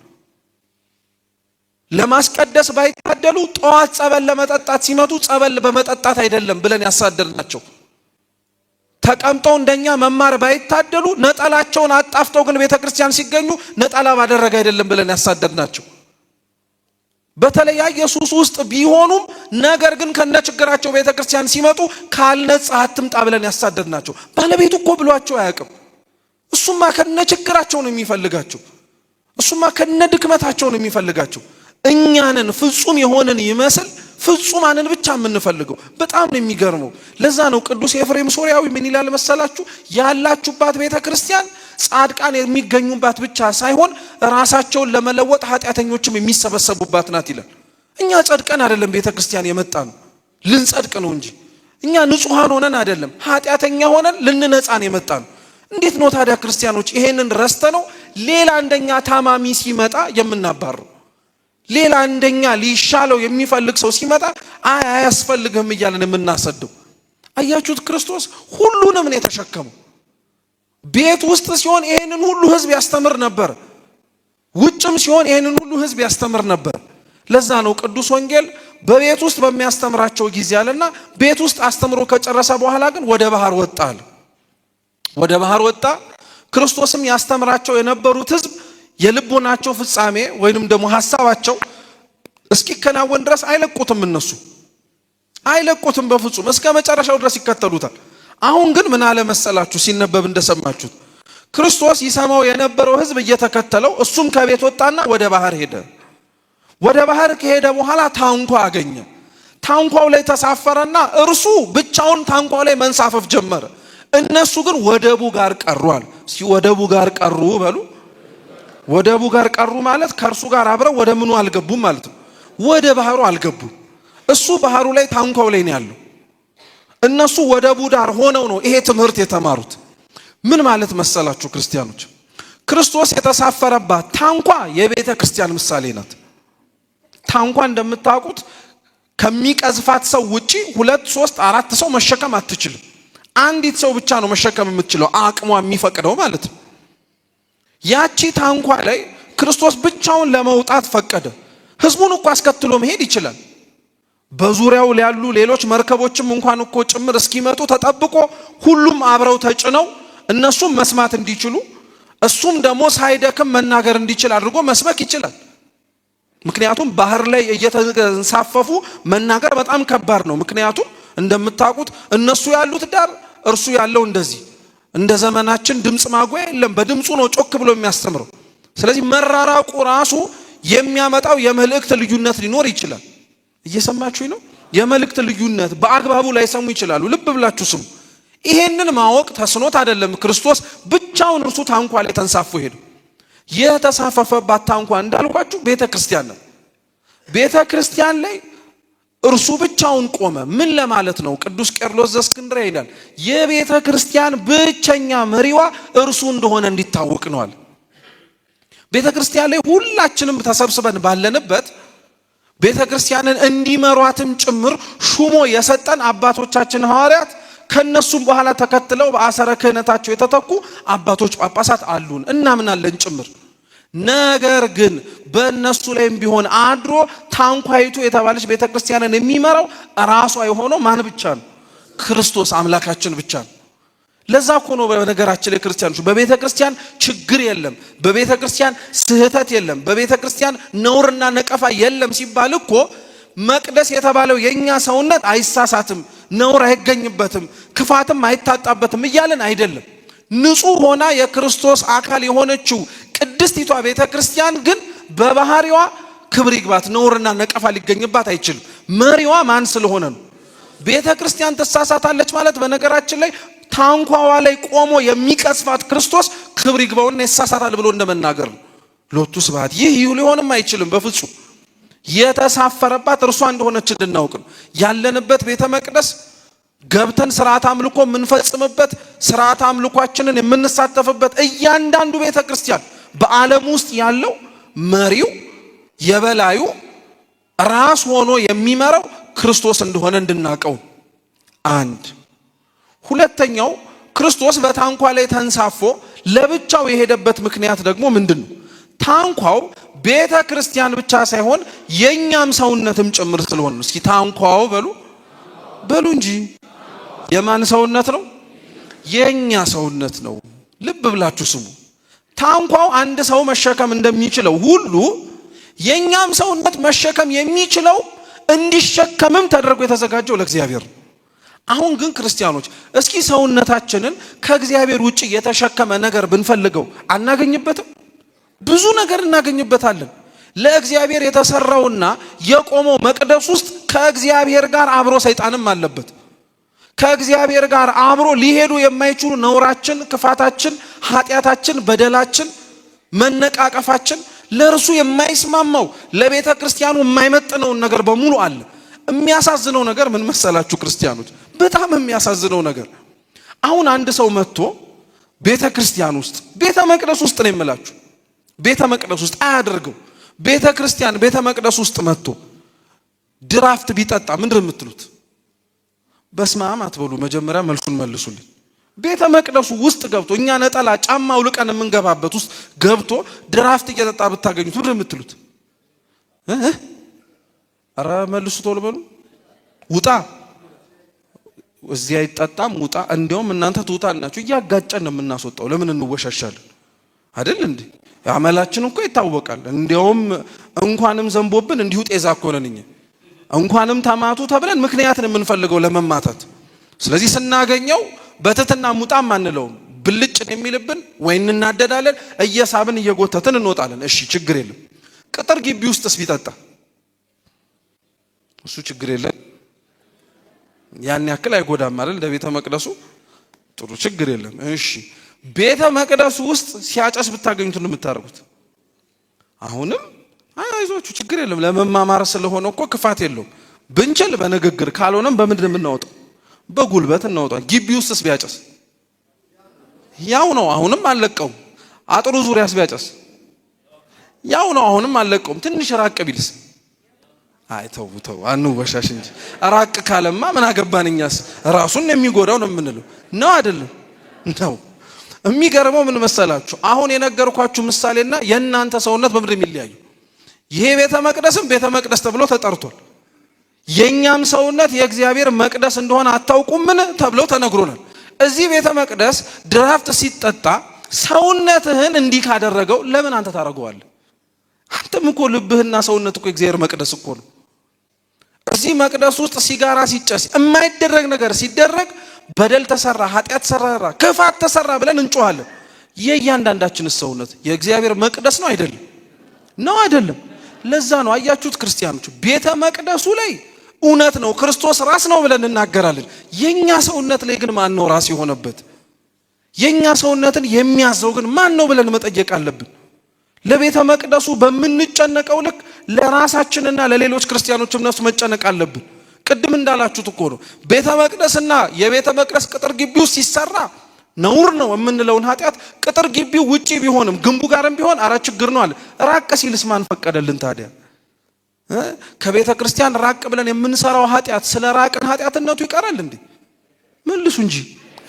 ለማስቀደስ ባይታደሉ ጠዋት ጸበል ለመጠጣት ሲመጡ ጸበል በመጠጣት አይደለም ብለን ያሳደርናቸው። ተቀምጠው እንደኛ መማር ባይታደሉ ነጠላቸውን አጣፍተው ግን ቤተክርስቲያን ሲገኙ ነጠላ ባደረገ አይደለም ብለን ያሳደርናቸው። በተለያየ ሱስ ውስጥ ቢሆኑም ነገር ግን ከነችግራቸው ቤተክርስቲያን ሲመጡ ካልነጻ አትምጣ ብለን ያሳደድናቸው። ባለቤቱ እኮ ብሏቸው አያውቅም። እሱማ ከነችግራቸው ነው የሚፈልጋቸው። እሱማ ከነድክመታቸው ነው የሚፈልጋቸው። እኛንን ፍጹም የሆነን ይመስል ፍጹማንን ብቻ የምንፈልገው። በጣም ነው የሚገርመው። ለዛ ነው ቅዱስ ኤፍሬም ሶርያዊ ምን ይላል መሰላችሁ? ያላችሁባት ቤተክርስቲያን ጻድቃን የሚገኙባት ብቻ ሳይሆን ራሳቸውን ለመለወጥ ኃጢአተኞችም የሚሰበሰቡባት ናት ይላል። እኛ ጸድቀን አይደለም ቤተክርስቲያን የመጣን ልንጸድቅ ነው እንጂ እኛ ንጹሃን ሆነን አይደለም ኃጢአተኛ ሆነን ልንነጻን የመጣን። እንዴት ነው ታዲያ ክርስቲያኖች ይሄንን ረስተነው ሌላ እንደኛ ታማሚ ሲመጣ የምናባረው? ሌላ እንደኛ ሊሻለው የሚፈልግ ሰው ሲመጣ አያስፈልግም እያለን የምናሰደው? አያችሁት? ክርስቶስ ሁሉንም ነው የተሸከመው። ቤት ውስጥ ሲሆን ይሄንን ሁሉ ህዝብ ያስተምር ነበር። ውጭም ሲሆን ይሄንን ሁሉ ህዝብ ያስተምር ነበር። ለዛ ነው ቅዱስ ወንጌል በቤት ውስጥ በሚያስተምራቸው ጊዜ አለና ቤት ውስጥ አስተምሮ ከጨረሰ በኋላ ግን ወደ ባህር ወጣ አለ። ወደ ባህር ወጣ። ክርስቶስም ያስተምራቸው የነበሩት ህዝብ የልቦናቸው ፍጻሜ ወይንም ደግሞ ሐሳባቸው እስኪከናወን ድረስ አይለቁትም። እነሱ አይለቁትም በፍጹም እስከ መጨረሻው ድረስ ይከተሉታል። አሁን ግን ምን አለ መሰላችሁ? ሲነበብ እንደሰማችሁት ክርስቶስ ይሰማው የነበረው ህዝብ እየተከተለው እሱም ከቤት ወጣና ወደ ባህር ሄደ። ወደ ባህር ከሄደ በኋላ ታንኳ አገኘ። ታንኳው ላይ ተሳፈረና እርሱ ብቻውን ታንኳው ላይ መንሳፈፍ ጀመረ። እነሱ ግን ወደቡ ጋር ቀሩአል። ወደቡ ጋር ቀሩ በሉ። ወደቡ ጋር ቀሩ ማለት ከእርሱ ጋር አብረው ወደ ምኑ አልገቡም ማለት ነው። ወደ ባህሩ አልገቡም። እሱ ባህሩ ላይ ታንኳው ላይ ነው ያለው። እነሱ ወደቡ ዳር ሆነው ነው ይሄ ትምህርት የተማሩት። ምን ማለት መሰላችሁ ክርስቲያኖች? ክርስቶስ የተሳፈረባት ታንኳ የቤተ ክርስቲያን ምሳሌ ናት። ታንኳ እንደምታውቁት ከሚቀዝፋት ሰው ውጪ 2 3 4 ሰው መሸከም አትችልም። አንዲት ሰው ብቻ ነው መሸከም የምትችለው አቅሟ የሚፈቅደው ማለት ነው። ያቺ ታንኳ ላይ ክርስቶስ ብቻውን ለመውጣት ፈቀደ። ህዝቡን እኮ አስከትሎ መሄድ ይችላል። በዙሪያው ያሉ ሌሎች መርከቦችም እንኳን እኮ ጭምር እስኪመጡ ተጠብቆ ሁሉም አብረው ተጭነው እነሱም መስማት እንዲችሉ እሱም ደግሞ ሳይደክም መናገር እንዲችል አድርጎ መስበክ ይችላል። ምክንያቱም ባህር ላይ እየተንሳፈፉ መናገር በጣም ከባድ ነው። ምክንያቱም እንደምታውቁት እነሱ ያሉት ዳር እርሱ ያለው እንደዚህ እንደ ዘመናችን ድምጽ ማጉያ የለም። በድምጹ ነው ጮክ ብሎ የሚያስተምረው። ስለዚህ መራራቁ ራሱ የሚያመጣው የመልእክት ልዩነት ሊኖር ይችላል። እየሰማችሁኝ ነው? የመልእክት ልዩነት በአግባቡ ላይ ሰሙ ይችላሉ። ልብ ብላችሁ ስሙ። ይሄንን ማወቅ ተስኖት አይደለም ክርስቶስ ብቻውን እርሱ ታንኳ ላይ ተንሳፎ ሄደ። የተሳፈፈባት ታንኳ እንዳልኳችሁ ቤተክርስቲያን ነው። ቤተክርስቲያን ላይ እርሱ ብቻውን ቆመ። ምን ለማለት ነው? ቅዱስ ቄርሎስ ዘእስክንድርያ ይላል የቤተክርስቲያን ብቸኛ መሪዋ እርሱ እንደሆነ እንዲታወቅ ነው አለ። ቤተክርስቲያን ላይ ሁላችንም ተሰብስበን ባለንበት ቤተክርስቲያንን እንዲመሯትም ጭምር ሹሞ የሰጠን አባቶቻችን ሐዋርያት ከነሱም በኋላ ተከትለው በአሰረ ክህነታቸው የተተኩ አባቶች ጳጳሳት አሉን እናምናለን ጭምር። ነገር ግን በእነሱ ላይም ቢሆን አድሮ ታንኳይቱ የተባለች ቤተክርስቲያንን የሚመራው ራሷ የሆነው ማን ብቻ ነው? ክርስቶስ አምላካችን ብቻ ነው። ለዛ እኮ ነው በነገራችን ላይ ክርስቲያኖች በቤተክርስቲያን ችግር የለም፣ በቤተክርስቲያን ስህተት የለም፣ በቤተክርስቲያን ነውርና ነቀፋ የለም ሲባል እኮ መቅደስ የተባለው የኛ ሰውነት አይሳሳትም፣ ነውር አይገኝበትም፣ ክፋትም አይታጣበትም እያለን አይደለም። ንጹህ ሆና የክርስቶስ አካል የሆነችው ቅድስቲቷ ቤተክርስቲያን ግን በባህሪዋ ክብር ይግባት፣ ነውርና ነቀፋ ሊገኝባት አይችልም። መሪዋ ማን ስለሆነ ነው? ቤተክርስቲያን ትሳሳታለች ማለት በነገራችን ላይ ታንኳዋ ላይ ቆሞ የሚቀስፋት ክርስቶስ ክብር ይግባውና ይሳሳታል ብሎ እንደመናገር ነው። ሎቱ ስብሐት። ይህ ሊሆንም አይችልም በፍጹም። የተሳፈረባት እርሷ እንደሆነች እንድናውቅ ነው። ያለንበት ቤተ መቅደስ ገብተን ስርዓት አምልኮ የምንፈጽምበት ስርዓት አምልኳችንን የምንሳተፍበት እያንዳንዱ ቤተ ክርስቲያን በዓለም ውስጥ ያለው መሪው የበላዩ ራስ ሆኖ የሚመራው ክርስቶስ እንደሆነ እንድናውቀው አንድ። ሁለተኛው ክርስቶስ በታንኳ ላይ ተንሳፎ ለብቻው የሄደበት ምክንያት ደግሞ ምንድነው? ታንኳው ቤተ ክርስቲያን ብቻ ሳይሆን የኛም ሰውነትም ጭምር ስለሆነ ነው። እስኪ ታንኳው በሉ እንጂ የማን ሰውነት ነው? የኛ ሰውነት ነው። ልብ ብላችሁ ስሙ። ታንኳው አንድ ሰው መሸከም እንደሚችለው ሁሉ የኛም ሰውነት መሸከም የሚችለው እንዲሸከምም ተደርጎ የተዘጋጀው ለእግዚአብሔር ነው። አሁን ግን ክርስቲያኖች እስኪ ሰውነታችንን ከእግዚአብሔር ውጪ የተሸከመ ነገር ብንፈልገው አናገኝበትም? ብዙ ነገር እናገኝበታለን። ለእግዚአብሔር የተሰራውና የቆመው መቅደስ ውስጥ ከእግዚአብሔር ጋር አብሮ ሰይጣንም አለበት። ከእግዚአብሔር ጋር አብሮ ሊሄዱ የማይችሉ ነውራችን፣ ክፋታችን፣ ኃጢአታችን፣ በደላችን፣ መነቃቀፋችን ለእርሱ የማይስማማው ለቤተ ክርስቲያኑ የማይመጥነውን ነገር በሙሉ አለ። የሚያሳዝነው ነገር ምን መሰላችሁ ክርስቲያኖች? በጣም የሚያሳዝነው ነገር አሁን አንድ ሰው መጥቶ ቤተ ክርስቲያን ውስጥ ቤተ መቅደስ ውስጥ ነው የምላችሁ፣ ቤተ መቅደስ ውስጥ አያደርገው። ቤተ ክርስቲያን ቤተ መቅደስ ውስጥ መጥቶ ድራፍት ቢጠጣ ምንድን ነው የምትሉት? በስመ አብ አትበሉ። መጀመሪያ መልሱን መልሱልኝ። ቤተ መቅደሱ ውስጥ ገብቶ እኛ ነጠላ ጫማ አውልቀን የምንገባበት ውስጥ ገብቶ ድራፍት እየጠጣ ብታገኙት ምንድን ነው የምትሉት? አረ መልሱ ቶሎ በሉ። ውጣ፣ እዚህ አይጠጣም፣ ውጣ። እንዲያውም እናንተ ትውጣላችሁ። እያጋጨን ነው የምናስወጣው። ለምን እንወሻሻለን? አይደል እንዴ? አመላችን እኮ ይታወቃል። እንዲያውም እንኳንም ዘንቦብን እንዲሁ ጤዛ እኮ ነን እኛ። እንኳንም ተማቱ ተብለን ምክንያትን የምንፈልገው ለመማታት። ስለዚህ ስናገኘው በትትና ሙጣም አንለውም። ብልጭን የሚልብን ወይ እንናደዳለን፣ እየሳብን እየጎተትን እንወጣለን። እሺ ችግር የለም። ቅጥር ግቢ ውስጥስ ቢጠጣ እሱ ችግር የለም፣ ያን ያክል አይጎዳም አይደል? ለቤተ መቅደሱ ጥሩ ችግር የለም። እሺ ቤተ መቅደሱ ውስጥ ሲያጨስ ብታገኙት ነው የምታደርጉት? አሁንም አይዟችሁ ችግር የለም፣ ለመማማር ስለሆነ እኮ ክፋት የለውም። ብንችል በንግግር ካልሆነም በምንድን የምናወጣው? በጉልበት እናወጣው። ግቢ ውስጥስ ቢያጨስ ያው ነው፣ አሁንም አልለቀውም። አጥሩ ዙሪያስ ቢያጨስ ያው ነው፣ አሁንም አልለቀውም። ትንሽ ራቅ ቢልስ አይ ተው አንወሻሽ እንጂ ራቅ ካለማ ምን አገባንኛስ ራሱን የሚጎዳው ነው የምንለው ነው አይደለም ነው። የሚገርመው ምን መሰላችሁ? አሁን የነገርኳችሁ ምሳሌና የእናንተ ሰውነት በምድር የሚለያዩ ይሄ ቤተ መቅደስም ቤተ መቅደስ ተብሎ ተጠርቷል። የኛም ሰውነት የእግዚአብሔር መቅደስ እንደሆነ አታውቁምን ተብሎ ተነግሮናል። እዚህ ቤተ መቅደስ ድራፍት ሲጠጣ ሰውነትህን እንዲህ ካደረገው ለምን አንተ ታረጋዋለህ? አንተም እኮ ልብህና ሰውነት እኮ የእግዚአብሔር መቅደስ እኮ ነው። እዚህ መቅደስ ውስጥ ሲጋራ ሲጨስ የማይደረግ ነገር ሲደረግ በደል ተሰራ፣ ኃጢአት ተሰራ፣ ክፋት ተሰራ ብለን እንጮሃለን። የእያንዳንዳችን ሰውነት የእግዚአብሔር መቅደስ ነው አይደለም? ነው አይደለም? ለዛ ነው አያችሁት ክርስቲያኖች ቤተ መቅደሱ ላይ እውነት ነው ክርስቶስ ራስ ነው ብለን እናገራለን። የኛ ሰውነት ላይ ግን ማን ነው ራስ የሆነበት? የኛ ሰውነትን የሚያዘው ግን ማን ነው ብለን መጠየቅ አለብን። ለቤተ መቅደሱ በምንጨነቀው ልክ ለራሳችንና ለሌሎች ክርስቲያኖችም ነፍስ መጨነቅ አለብን። ቅድም እንዳላችሁት እኮ ነው ቤተ መቅደስና የቤተ መቅደስ ቅጥር ግቢው ሲሰራ ነውር ነው የምንለውን ኃጢአት ቅጥር ግቢው ውጪ ቢሆንም ግንቡ ጋርም ቢሆን አራ ችግር ነው አለ። ራቅ ሲልስ ማን ፈቀደልን ታዲያ? ከቤተ ክርስቲያን ራቅ ብለን የምንሰራው ኃጢአት ስለ ራቅን ኃጢአትነቱ ይቀራል እንዴ? መልሱ እንጂ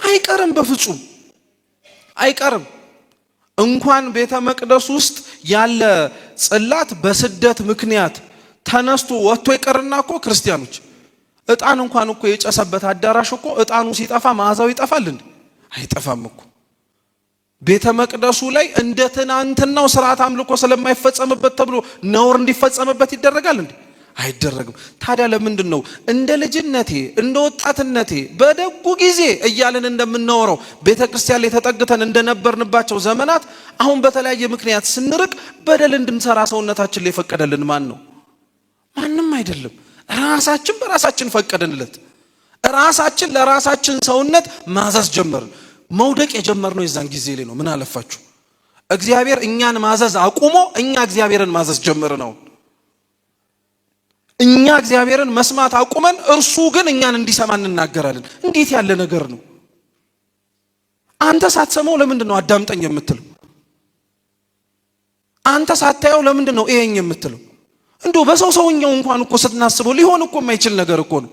አይቀርም፣ በፍጹም አይቀርም። እንኳን ቤተ መቅደስ ውስጥ ያለ ጽላት በስደት ምክንያት ተነስቶ ወጥቶ ይቀርና እኮ ክርስቲያኖች እጣን እንኳን እኮ የጨሰበት አዳራሽ እኮ እጣኑ ሲጠፋ መዓዛው ይጠፋል እንዴ? አይጠፋም እኮ። ቤተ መቅደሱ ላይ እንደ ትናንትናው ስርዓት አምልኮ ስለማይፈጸምበት ተብሎ ነውር እንዲፈጸምበት ይደረጋል እንዴ? አይደረግም። ታዲያ ለምንድን ነው እንደ ልጅነቴ እንደ ወጣትነቴ በደጉ ጊዜ እያልን እንደምናወራው ቤተ ክርስቲያን ላይ ተጠግተን እንደነበርንባቸው ዘመናት አሁን በተለያየ ምክንያት ስንርቅ በደል እንድንሰራ ሰውነታችን ላይ ፈቀደልን ማን ነው? ማንም አይደለም። ራሳችን በራሳችን ፈቀደንለት። ራሳችን ለራሳችን ሰውነት ማዘዝ ጀመርን። መውደቅ የጀመርነው የዛን ጊዜ ላይ ነው። ምን አለፋችሁ እግዚአብሔር እኛን ማዘዝ አቁሞ እኛ እግዚአብሔርን ማዘዝ ጀመርን። ነው እኛ እግዚአብሔርን መስማት አቁመን እርሱ ግን እኛን እንዲሰማ እንናገራለን። እንዴት ያለ ነገር ነው? አንተ ሳትሰማው ለምንድን ነው አዳምጠኝ የምትለው? አንተ ሳታየው ለምንድን ነው እየኝ የምትለው? እንደው በሰውኛው እንኳን እኮ ስትናስበው ሊሆን እኮ የማይችል ነገር እኮ ነው።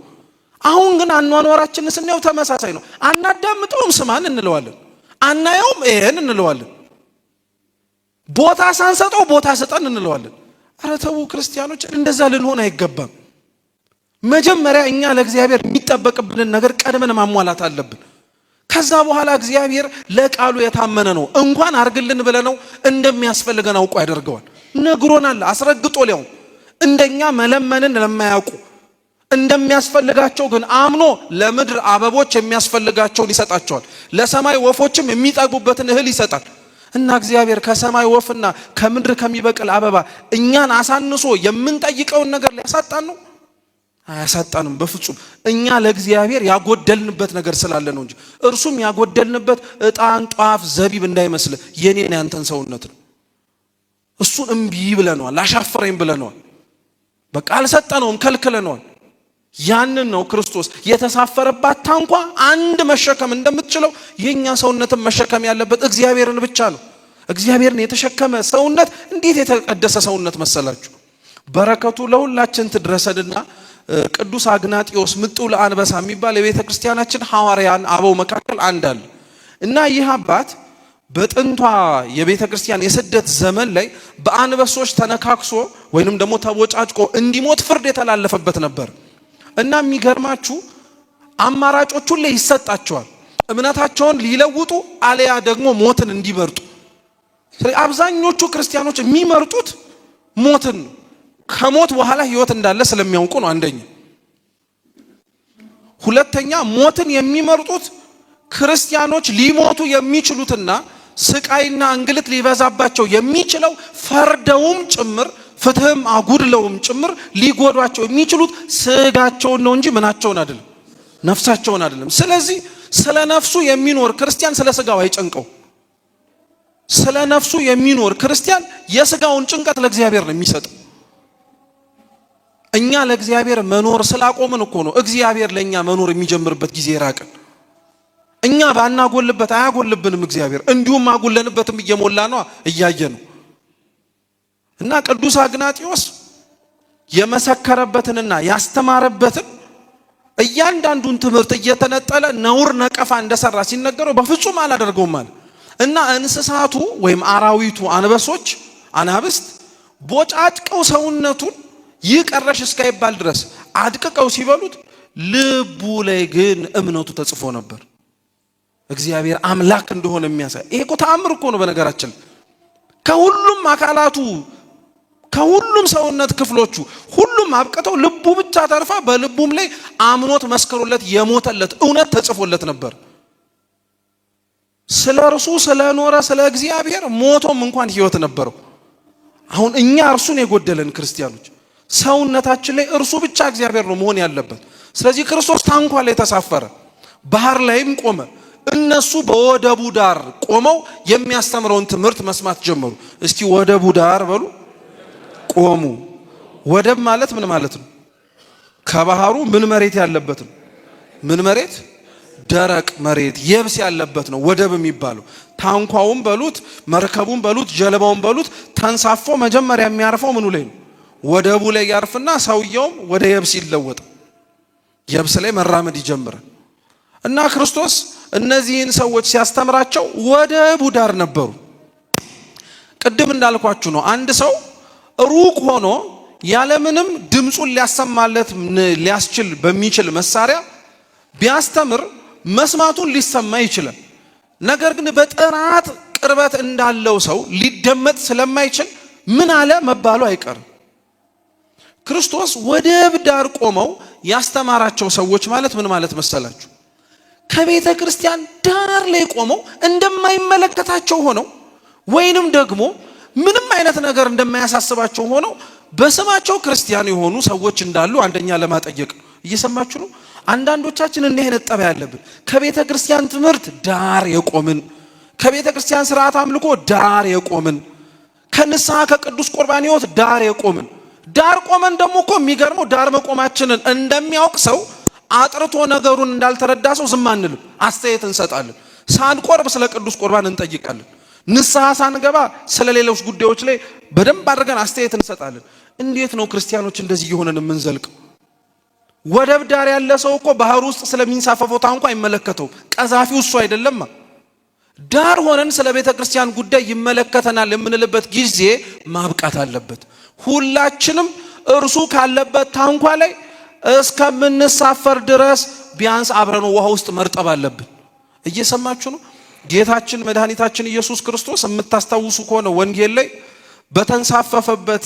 አሁን ግን አኗኗራችንን ስናየው ተመሳሳይ ነው። አናዳምጠውም ስማን እንለዋለን፣ አናየውም ይሄን እንለዋለን፣ ቦታ ሳንሰጠው ቦታ ሰጠን እንለዋለን። ኧረ ተው ክርስቲያኖች፣ እንደዛ ልንሆን አይገባም። መጀመሪያ እኛ ለእግዚአብሔር የሚጠበቅብንን ነገር ቀድመን ማሟላት አለብን። ከዛ በኋላ እግዚአብሔር ለቃሉ የታመነ ነው። እንኳን አርግልን ብለነው እንደሚያስፈልገን አውቆ ያደርገዋል። ነግሮናል አስረግጦ። ሊያው እንደኛ መለመንን ለማያውቁ እንደሚያስፈልጋቸው ግን አምኖ ለምድር አበቦች የሚያስፈልጋቸውን ይሰጣቸዋል፣ ለሰማይ ወፎችም የሚጠግቡበትን እህል ይሰጣል። እና እግዚአብሔር ከሰማይ ወፍና ከምድር ከሚበቅል አበባ እኛን አሳንሶ የምንጠይቀውን ነገር ሊያሳጣን ነው? አያሳጣንም በፍጹም። እኛ ለእግዚአብሔር ያጎደልንበት ነገር ስላለ ነው እንጂ እርሱም ያጎደልንበት ዕጣን፣ ጧፍ፣ ዘቢብ እንዳይመስል የኔን ያንተን ሰውነት ነው። እሱን እምቢ ብለነዋል፣ አሻፈረኝ ብለነዋል። በቃ አልሰጠነውም፣ ከልክለነዋል። ያንን ነው ክርስቶስ የተሳፈረባት ታንኳ አንድ መሸከም እንደምትችለው የኛ ሰውነትን መሸከም ያለበት እግዚአብሔርን ብቻ ነው። እግዚአብሔርን የተሸከመ ሰውነት እንዴት የተቀደሰ ሰውነት መሰላችሁ! በረከቱ ለሁላችን ትድረሰንና ቅዱስ አግናጢዮስ ምጡዕ ለአንበሳ የሚባል የቤተ ክርስቲያናችን ሐዋርያን አበው መካከል አንድ አለ እና ይህ አባት በጥንቷ የቤተ ክርስቲያን የስደት ዘመን ላይ በአንበሶች ተነካክሶ ወይንም ደግሞ ተቦጫጭቆ እንዲሞት ፍርድ የተላለፈበት ነበር። እና የሚገርማችሁ አማራጮቹን ላይ ይሰጣቸዋል። እምነታቸውን ሊለውጡ አለያ ደግሞ ሞትን እንዲመርጡ። አብዛኞቹ ክርስቲያኖች የሚመርጡት ሞትን ነው። ከሞት በኋላ ህይወት እንዳለ ስለሚያውቁ ነው አንደኛ። ሁለተኛ ሞትን የሚመርጡት ክርስቲያኖች ሊሞቱ የሚችሉትና ስቃይና እንግልት ሊበዛባቸው የሚችለው ፈርደውም ጭምር ፍትህም አጉድለውም ጭምር ሊጎዷቸው የሚችሉት ስጋቸውን ነው እንጂ ምናቸውን አይደለም፣ ነፍሳቸውን አይደለም። ስለዚህ ስለ ነፍሱ የሚኖር ክርስቲያን ስለ ስጋው አይጨንቀው። ስለ ነፍሱ የሚኖር ክርስቲያን የስጋውን ጭንቀት ለእግዚአብሔር ነው የሚሰጠው። እኛ ለእግዚአብሔር መኖር ስላቆምን እኮ ነው እግዚአብሔር ለኛ መኖር የሚጀምርበት ጊዜ ይራቀን። እኛ ባናጎልበት አያጎልብንም እግዚአብሔር፣ እንዲሁም አጎለንበትም እየሞላ ነው እያየ ነው። እና ቅዱስ አግናጢዮስ የመሰከረበትንና ያስተማረበትን እያንዳንዱን ትምህርት እየተነጠለ ነውር ነቀፋ እንደሰራ ሲነገረው በፍጹም አላደርገውም ማለት እና እንስሳቱ ወይም አራዊቱ አንበሶች አናብስት ቦጫጭቀው ሰውነቱን ይቀረሽ እስካይባል ድረስ አድቅቀው ሲበሉት ልቡ ላይ ግን እምነቱ ተጽፎ ነበር። እግዚአብሔር አምላክ እንደሆነ የሚያሳይ ይሄ እኮ ተአምር እኮ ነው። በነገራችን ከሁሉም አካላቱ ከሁሉም ሰውነት ክፍሎቹ ሁሉም አብቀተው ልቡ ብቻ ተርፋ በልቡም ላይ አምኖት መስከሩለት የሞተለት እውነት ተጽፎለት ነበር። ስለ እርሱ ስለኖረ ስለ እግዚአብሔር ሞቶም እንኳን ሕይወት ነበረው። አሁን እኛ እርሱን የጎደለን ክርስቲያኖች ሰውነታችን ላይ እርሱ ብቻ እግዚአብሔር ነው መሆን ያለበት። ስለዚህ ክርስቶስ ታንኳ ላይ ተሳፈረ፣ ባህር ላይም ቆመ። እነሱ በወደቡ ዳር ቆመው የሚያስተምረውን ትምህርት መስማት ጀመሩ። እስኪ ወደቡ ዳር በሉ። ቆሙ። ወደብ ማለት ምን ማለት ነው? ከባህሩ ምን መሬት ያለበት ነው? ምን መሬት? ደረቅ መሬት የብስ ያለበት ነው ወደብ የሚባለው። ታንኳውም በሉት መርከቡም በሉት ጀልባውም በሉት ተንሳፎ መጀመሪያ የሚያርፈው ምኑ ላይ ነው? ወደቡ ላይ ያርፍና ሰውየውም ወደ የብስ ይለወጣል። የብስ ላይ መራመድ ይጀምራል። እና ክርስቶስ እነዚህን ሰዎች ሲያስተምራቸው ወደቡ ዳር ነበሩ። ቅድም እንዳልኳችሁ ነው። አንድ ሰው ሩቅ ሆኖ ያለምንም ድምፁን ሊያሰማለት ሊያስችል በሚችል መሳሪያ ቢያስተምር መስማቱን ሊሰማ ይችላል። ነገር ግን በጥራት ቅርበት እንዳለው ሰው ሊደመጥ ስለማይችል ምን አለ መባሉ አይቀርም። ክርስቶስ ወደብ ዳር ቆመው ያስተማራቸው ሰዎች ማለት ምን ማለት መሰላችሁ? ከቤተ ክርስቲያን ዳር ላይ ቆመው እንደማይመለከታቸው ሆነው ወይንም ደግሞ ምንም አይነት ነገር እንደማያሳስባቸው ሆነው በስማቸው ክርስቲያን የሆኑ ሰዎች እንዳሉ አንደኛ ለማጠየቅ ነው። እየሰማችሁ ነው? አንዳንዶቻችን እንዲህ አይነት ጠባይ ያለብን ከቤተ ክርስቲያን ትምህርት ዳር የቆምን፣ ከቤተ ክርስቲያን ስርዓት አምልኮ ዳር የቆምን፣ ከንስሐ ከቅዱስ ቁርባን ሕይወት ዳር የቆምን። ዳር ቆመን ደግሞ እኮ የሚገርመው ዳር መቆማችንን እንደሚያውቅ ሰው አጥርቶ ነገሩን እንዳልተረዳ ሰው ዝም አንልም፣ አስተያየት እንሰጣለን። ሳንቆርብ ስለ ቅዱስ ቁርባን እንጠይቃለን። ንስሐ ሳንገባ ስለ ሌሎች ጉዳዮች ላይ በደንብ አድርገን አስተያየት እንሰጣለን። እንዴት ነው ክርስቲያኖች እንደዚህ እየሆነን የምንዘልቀው? ወደብ ዳር ያለ ሰው እኮ ባህር ውስጥ ስለሚንሳፈፈው ታንኳ አይመለከተውም። ቀዛፊው እሱ አይደለም። ዳር ሆነን ስለ ቤተ ክርስቲያን ጉዳይ ይመለከተናል የምንልበት ጊዜ ማብቃት አለበት። ሁላችንም እርሱ ካለበት ታንኳ ላይ እስከምንሳፈር ድረስ ቢያንስ አብረን ውሃ ውስጥ መርጠብ አለብን። እየሰማችሁ ነው? ጌታችን መድኃኒታችን ኢየሱስ ክርስቶስ የምታስታውሱ ከሆነ ወንጌል ላይ በተንሳፈፈበት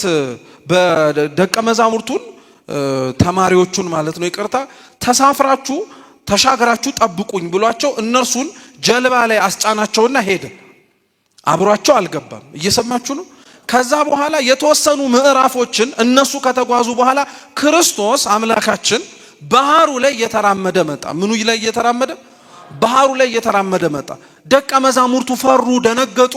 በደቀ መዛሙርቱን ተማሪዎቹን ማለት ነው ይቅርታ ተሳፍራችሁ ተሻገራችሁ ጠብቁኝ ብሏቸው እነርሱን ጀልባ ላይ አስጫናቸውና ሄደ። አብሯቸው አልገባም። እየሰማችሁ ነው? ከዛ በኋላ የተወሰኑ ምዕራፎችን እነሱ ከተጓዙ በኋላ ክርስቶስ አምላካችን ባህሩ ላይ እየተራመደ መጣ። ምኑ ላይ እየተራመደ? ባህሩ ላይ እየተራመደ መጣ። ደቀ መዛሙርቱ ፈሩ፣ ደነገጡ።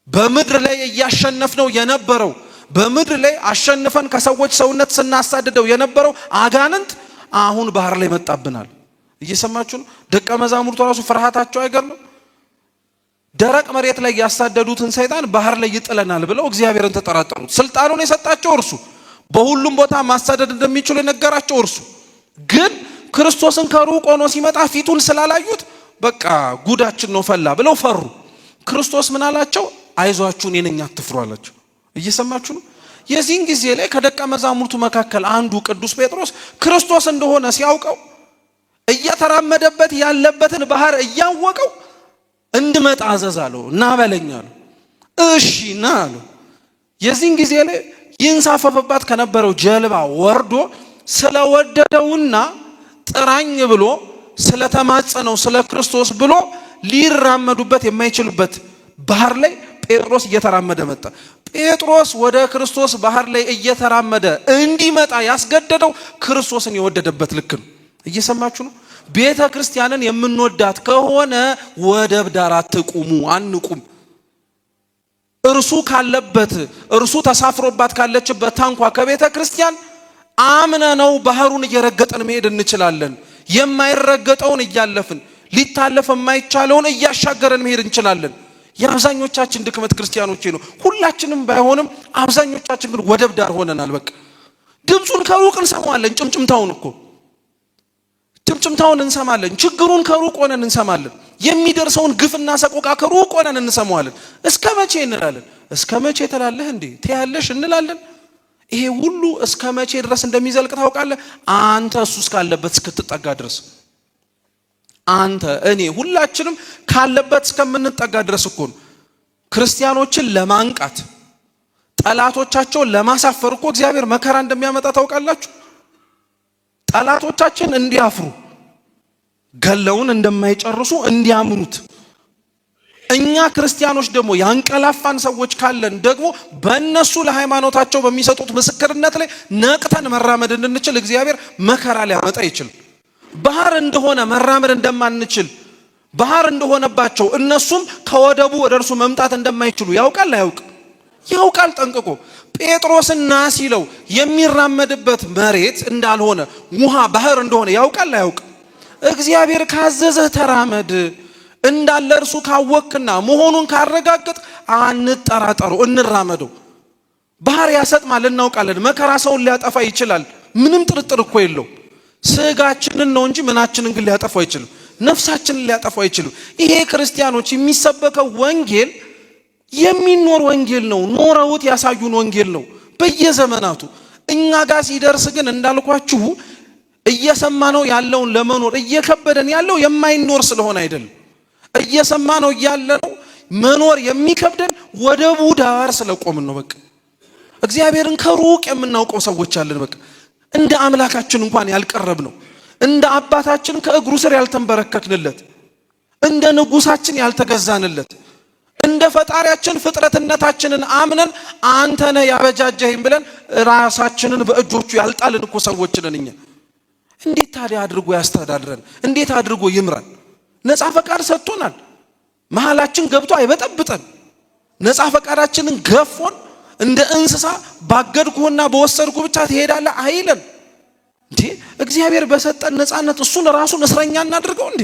በምድር ላይ እያሸነፍነው የነበረው በምድር ላይ አሸንፈን ከሰዎች ሰውነት ስናሳድደው የነበረው አጋንንት አሁን ባህር ላይ መጣብናል። እየሰማችሁ ነው? ደቀ መዛሙርቱ ራሱ ፍርሃታቸው አይገርምም? ደረቅ መሬት ላይ ያሳደዱትን ሰይጣን ባህር ላይ ይጥለናል ብለው እግዚአብሔርን ተጠራጠሩት። ስልጣኑን የሰጣቸው እርሱ፣ በሁሉም ቦታ ማሳደድ እንደሚችሉ የነገራቸው እርሱ። ግን ክርስቶስን ከሩቅ ሆኖ ሲመጣ ፊቱን ስላላዩት በቃ ጉዳችን ነው ፈላ ብለው ፈሩ። ክርስቶስ ምን አላቸው? አይዟችሁ እኔ ነኝ አትፍሩ አላቸው። እየሰማችሁ ነው? የዚህን ጊዜ ላይ ከደቀ መዛሙርቱ መካከል አንዱ ቅዱስ ጴጥሮስ ክርስቶስ እንደሆነ ሲያውቀው እየተራመደበት ያለበትን ባህር እያወቀው እንድመጣ አዘዛለሁ እና በለኛለሁ። እሺ ና አለው። የዚህን ጊዜ ላይ ይንሳፈፍባት ከነበረው ጀልባ ወርዶ ስለወደደውና ጥራኝ ብሎ ስለተማጸነው ስለ ክርስቶስ ብሎ ሊራመዱበት የማይችሉበት ባህር ላይ ጴጥሮስ እየተራመደ መጣ። ጴጥሮስ ወደ ክርስቶስ ባህር ላይ እየተራመደ እንዲመጣ ያስገደደው ክርስቶስን የወደደበት ልክ ነው። እየሰማችሁ ነው? ቤተ ክርስቲያንን የምንወዳት ከሆነ ወደብ ዳር አትቁሙ፣ አንቁም። እርሱ ካለበት እርሱ ተሳፍሮባት ካለችበት ታንኳ ከቤተ ክርስቲያን አምነነው ባህሩን እየረገጠን መሄድ እንችላለን። የማይረገጠውን እያለፍን ሊታለፍ የማይቻለውን እያሻገረን መሄድ እንችላለን። የአብዛኞቻችን ድክመት ክርስቲያኖቼ ነው። ሁላችንም ባይሆንም አብዛኞቻችን ግን ወደብ ዳር ሆነናል። በቃ ከሩቅ እንሰማዋለን። ጭምጭምታውን እንሰማለን። ችግሩን ከሩቅ ሆነን እንሰማለን። የሚደርሰውን ግፍና ሰቆቃ ከሩቅ ሆነን እንሰማዋለን። እስከ መቼ እንላለን? እስከ መቼ ትላለህ እንዴ ትያለሽ እንላለን። ይሄ ሁሉ እስከ መቼ ድረስ እንደሚዘልቅ ታውቃለህ? አንተ እሱ እስካለበት እስክትጠጋ ድረስ፣ አንተ እኔ ሁላችንም ካለበት እስከምንጠጋ ድረስ እኮ ነው። ክርስቲያኖችን ለማንቃት ጠላቶቻቸውን ለማሳፈር እኮ እግዚአብሔር መከራ እንደሚያመጣ ታውቃላችሁ። ጠላቶቻችን እንዲያፍሩ ገለውን እንደማይጨርሱ እንዲያምኑት፣ እኛ ክርስቲያኖች ደግሞ ያንቀላፋን ሰዎች ካለን ደግሞ በእነሱ ለሃይማኖታቸው በሚሰጡት ምስክርነት ላይ ነቅተን መራመድ እንድንችል እግዚአብሔር መከራ ሊያመጣ ይችላል። ባህር እንደሆነ መራመድ እንደማንችል፣ ባህር እንደሆነባቸው እነሱም ከወደቡ ወደ እርሱ መምጣት እንደማይችሉ ያውቃል አያውቅ? ያውቃል ጠንቅቆ። ጴጥሮስን ና ሲለው የሚራመድበት መሬት እንዳልሆነ ውሃ ባህር እንደሆነ ያውቃል አያውቅ? እግዚአብሔር ካዘዘህ ተራመድ እንዳለ እርሱ ካወቅና መሆኑን ካረጋግጥ አንጠራጠሩ፣ እንራመደው። ባህር ያሰጥማል እናውቃለን። መከራ ሰውን ሊያጠፋ ይችላል፣ ምንም ጥርጥር እኮ የለው። ስጋችንን ነው እንጂ ምናችንን ግን ሊያጠፋ አይችልም፣ ነፍሳችንን ሊያጠፋ አይችልም። ይሄ ክርስቲያኖች የሚሰበከው ወንጌል የሚኖር ወንጌል ነው። ኖረውት ያሳዩን ወንጌል ነው በየዘመናቱ። እኛ ጋር ሲደርስ ግን እንዳልኳችሁ እየሰማነው ያለውን ለመኖር እየከበደን ያለው የማይኖር ስለሆነ አይደለም። እየሰማነው ያለነው መኖር የሚከብደን ወደ ዳር ስለቆምን ነው። በቃ እግዚአብሔርን ከሩቅ የምናውቀው ሰዎች አለን። በቃ እንደ አምላካችን እንኳን ያልቀረብ ነው። እንደ አባታችን ከእግሩ ስር ያልተንበረከክንለት፣ እንደ ንጉሳችን ያልተገዛንለት፣ እንደ ፈጣሪያችን ፍጥረትነታችንን አምነን አንተ ነህ ያበጃጀኸኝ ብለን ራሳችንን በእጆቹ ያልጣልን እኮ ሰዎች ነን እኛ። እንዴት ታዲያ አድርጎ ያስተዳድረን? እንዴት አድርጎ ይምራን? ነፃ ፈቃድ ሰጥቶናል። መሃላችን ገብቶ አይበጠብጠን። ነፃ ፈቃዳችንን ገፎን እንደ እንስሳ ባገድኩና በወሰድኩ ብቻ ትሄዳለህ አይለን እንዴ? እግዚአብሔር በሰጠን ነፃነት እሱን ራሱን እስረኛ እናድርገው እንዴ?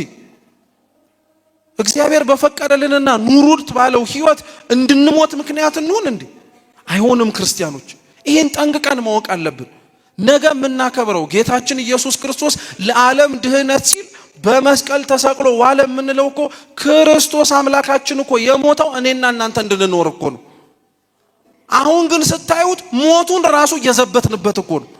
እግዚአብሔር በፈቀደልንና ኑሩት ባለው ህይወት እንድንሞት ምክንያት እንሆን እንዴ? አይሆንም። ክርስቲያኖች ይሄን ጠንቅቀን ማወቅ አለብን። ነገ የምናከብረው ጌታችን ኢየሱስ ክርስቶስ ለዓለም ድህነት ሲል በመስቀል ተሰቅሎ ዋለ የምንለው እኮ ክርስቶስ አምላካችን እኮ የሞተው እኔና እናንተ እንድንኖር እኮ ነው። አሁን ግን ስታዩት ሞቱን ራሱ እየዘበትንበት እኮ ነው።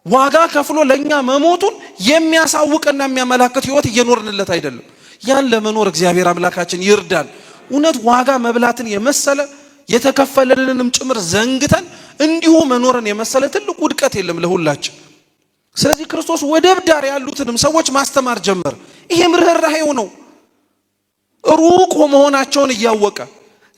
ዋጋ ከፍሎ ለኛ መሞቱን የሚያሳውቅና የሚያመላክት ህይወት እየኖርንለት አይደለም። ያን ለመኖር እግዚአብሔር አምላካችን ይርዳን። እውነት ዋጋ መብላትን የመሰለ የተከፈለልንም ጭምር ዘንግተን እንዲሁ መኖርን የመሰለ ትልቅ ውድቀት የለም ለሁላችን። ስለዚህ ክርስቶስ ወደብ ዳር ያሉትንም ሰዎች ማስተማር ጀመር። ይሄም ርህራሄው ነው። ሩቅ መሆናቸውን እያወቀ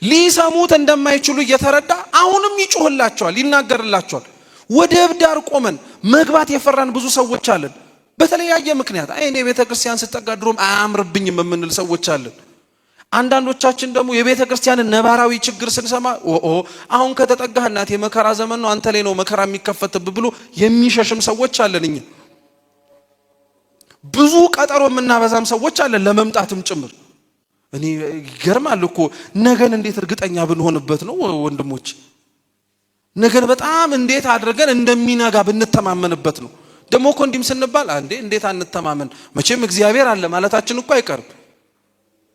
ሊሰሙት እንደማይችሉ እየተረዳ አሁንም ይጮህላቸዋል፣ ይናገርላቸዋል። ወደብ ዳር ቆመን መግባት የፈራን ብዙ ሰዎች አለን። በተለያየ ምክንያት እኔ ቤተ ክርስቲያን ስጠጋ ድሮም አያምርብኝም የምንል ሰዎች አለን። አንዳንዶቻችን ደግሞ የቤተ ክርስቲያንን ነባራዊ ችግር ስንሰማ አሁን ከተጠጋህ እናት የመከራ ዘመን ነው፣ አንተ ላይ ነው መከራ የሚከፈትብህ ብሎ የሚሸሽም ሰዎች አለን። እኛ ብዙ ቀጠሮ የምናበዛም ሰዎች አለን ለመምጣትም ጭምር። እኔ ይገርማል እኮ ነገን እንዴት እርግጠኛ ብንሆንበት ነው ወንድሞች? ነገን በጣም እንዴት አድርገን እንደሚነጋ ብንተማመንበት ነው። ደግሞ እኮ እንዲህም ስንባል አንዴ እንዴት አንተማመን? መቼም እግዚአብሔር አለ ማለታችን እኮ አይቀርም።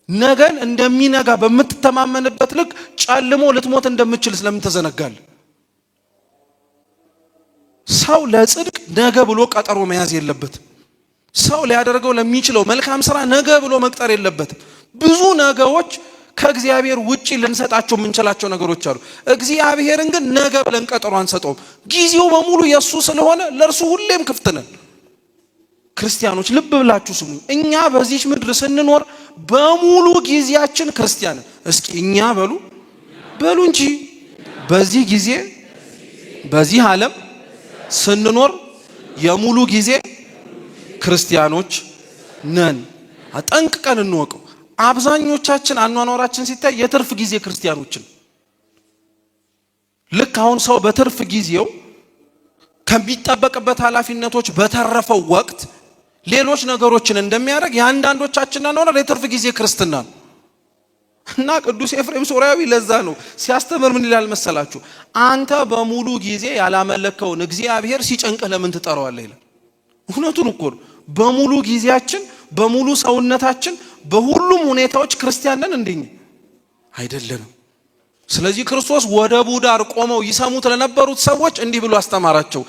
ነገን እንደሚነጋ በምትተማመንበት ልክ ጨልሞ ልትሞት እንደምትችል ስለምን ተዘነጋል? ሰው ለጽድቅ ነገ ብሎ ቀጠሮ መያዝ የለበት። ሰው ሊያደርገው ለሚችለው መልካም ስራ ነገ ብሎ መቅጠር የለበት። ብዙ ነገሮች ከእግዚአብሔር ውጪ ልንሰጣቸው የምንችላቸው ነገሮች አሉ። እግዚአብሔርን ግን ነገ ብለን ቀጠሮ አንሰጠውም። ጊዜው በሙሉ የሱ ስለሆነ ለእርሱ ሁሌም ክፍት ነን። ክርስቲያኖች ልብ ብላችሁ ስሙ። እኛ በዚህ ምድር ስንኖር በሙሉ ጊዜያችን ክርስቲያን። እስኪ እኛ በሉ እንጂ በዚህ ጊዜ በዚህ ዓለም ስንኖር የሙሉ ጊዜ ክርስቲያኖች ነን። አጠንቅቀን እንወቀው። አብዛኞቻችን አኗኗራችን ሲታይ የትርፍ ጊዜ ክርስቲያኖችን። ልክ አሁን ሰው በትርፍ ጊዜው ከሚጠበቅበት ኃላፊነቶች በተረፈው ወቅት ሌሎች ነገሮችን እንደሚያደርግ የአንዳንዶቻችን አኗኗር የትርፍ ጊዜ ክርስትና ነው። እና ቅዱስ ኤፍሬም ሶርያዊ ለዛ ነው ሲያስተምር ምን ይላል መሰላችሁ? አንተ በሙሉ ጊዜ ያላመለከውን እግዚአብሔር ሲጨንቅህ ለምን ትጠራዋለህ ይላል። እውነቱን እኮ ነው። በሙሉ ጊዜያችን በሙሉ ሰውነታችን በሁሉም ሁኔታዎች ክርስቲያን ነን እንደኛ አይደለንም። ስለዚህ ክርስቶስ ወደቡ ዳር ቆመው ይሰሙት ለነበሩት ሰዎች እንዲህ ብሎ አስተማራቸው።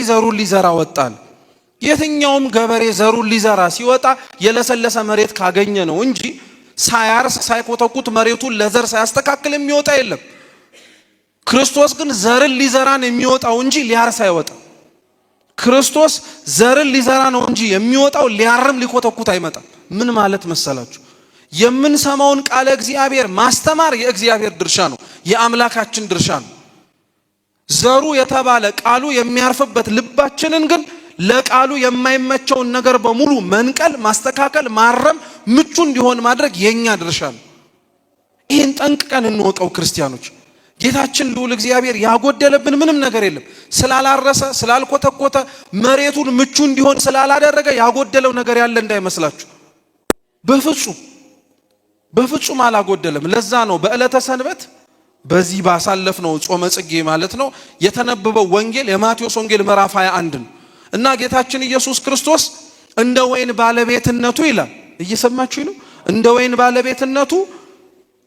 ዘሩን ሊዘራ ወጣል። የትኛውም ገበሬ ዘሩን ሊዘራ ሲወጣ የለሰለሰ መሬት ካገኘ ነው እንጂ ሳያርስ ሳይኮተኩት መሬቱን ለዘር ሳያስተካክል የሚወጣ የለም። ክርስቶስ ግን ዘርን ሊዘራ ነው የሚወጣው እንጂ ሊያርስ አይወጣም። ክርስቶስ ዘርን ሊዘራ ነው እንጂ የሚወጣው ሊያርም ሊኮተኩት አይመጣም። ምን ማለት መሰላችሁ? የምንሰማውን ቃለ እግዚአብሔር ማስተማር የእግዚአብሔር ድርሻ ነው፣ የአምላካችን ድርሻ ነው። ዘሩ የተባለ ቃሉ የሚያርፍበት ልባችንን ግን ለቃሉ የማይመቸውን ነገር በሙሉ መንቀል፣ ማስተካከል፣ ማረም፣ ምቹ እንዲሆን ማድረግ የኛ ድርሻ ነው። ይህን ጠንቅቀን እንወቀው ክርስቲያኖች። ጌታችን ልዑል እግዚአብሔር ያጎደለብን ምንም ነገር የለም። ስላላረሰ ስላልኮተኮተ መሬቱን ምቹ እንዲሆን ስላላደረገ ያጎደለው ነገር ያለ እንዳይመስላችሁ። በፍጹም አላጎደለም። ለዛ ነው በዕለተ ሰንበት በዚህ ባሳለፍነው ጾመ ጽጌ ማለት ነው የተነበበው ወንጌል የማቴዎስ ወንጌል ምዕራፍ 21 ነው። እና ጌታችን ኢየሱስ ክርስቶስ እንደ ወይን ባለቤትነቱ ይላል። እየሰማችሁ ነው? እንደ ወይን ባለቤትነቱ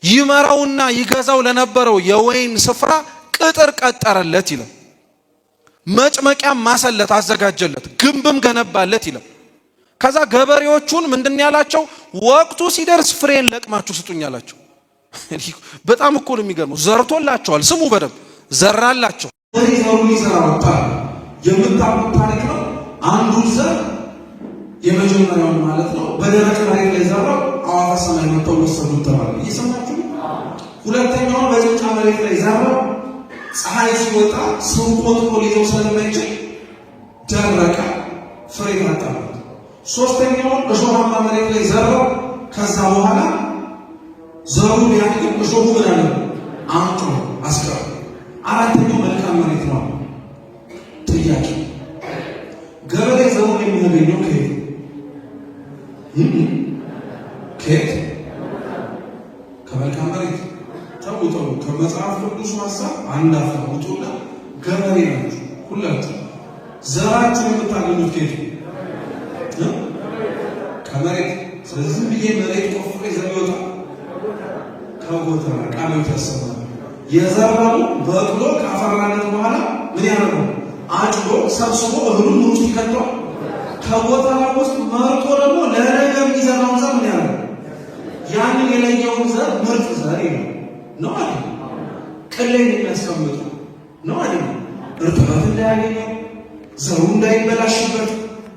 ይመራውና ይገዛው ለነበረው የወይን ስፍራ ቅጥር ቀጠረለት ይላል። መጭመቂያም ማሰለት አዘጋጀለት፣ ግንብም ገነባለት ይላል። ከዛ ገበሬዎቹን ምንድን ያላቸው? ወቅቱ ሲደርስ ፍሬን ለቅማችሁ ስጡኝ አላቸው። በጣም እኮ ነው የሚገርመው። ዘርቶላቸዋል። ስሙ በደንብ ዘራላቸው። ዘሩን ይዘራ ወጣ። የምታውቁት ታሪክ ነው። አንዱ ዘር የመጀመሪያውን ማለት ነው በደረቅ መሬት ላይ ዘራው፣ አዕዋፈ ሰማይ መጥተው ወሰዱት ተባለ። እየሰማችሁ ነው? ሁለተኛውን በጭንጫ መሬት ላይ ዘራው፣ ፀሐይ ሲወጣ ሰው ቆጥሮ ሊይዘው ስለማይችል ደረቀ፣ ፍሬ አጣበት። ሶስተኛውን እሾሃማ መሬት ላይ ዘራው። ከዛ በኋላ ዘሩ ቢያድግ እሾሁ ምን አለ? አንቆ አስቀረ። አራተኛው መልካም መሬት ነው። ጥያቄ፣ ገበሬ ዘሩን የሚያገኘው ከየት? ከመልካም መሬት። ተውተው ከመጽሐፍ ቅዱስ ሐሳብ አንድ አፍውጡና ገበሬ ናችሁ ሁላችሁ። ዘራችሁ የምታገኙት ከየት? ከመሬት። ስለዚህ ብዬ መሬት ቆፍሬ ዘር ይወጣል ከጎተራ ቃሉ ተሰማ። የዘራው በቅሎ ካፈራለት በኋላ ምን ያደርጋል? አጭዶ ሰብስቦ እህሉን ውስጥ ይከተዋል። ከጎተራ ውስጥ መርጦ ደግሞ ለነገ የሚዘራውን ዘር ምን ያደርጋል? ያንን የለየውን ዘር ምርጥ ዘር ነው አይደል? ቅሌን የሚያስቀምጡ ነው አይደል? እርጥበት እንዳያገኘው ዘሩ እንዳይበላሽበት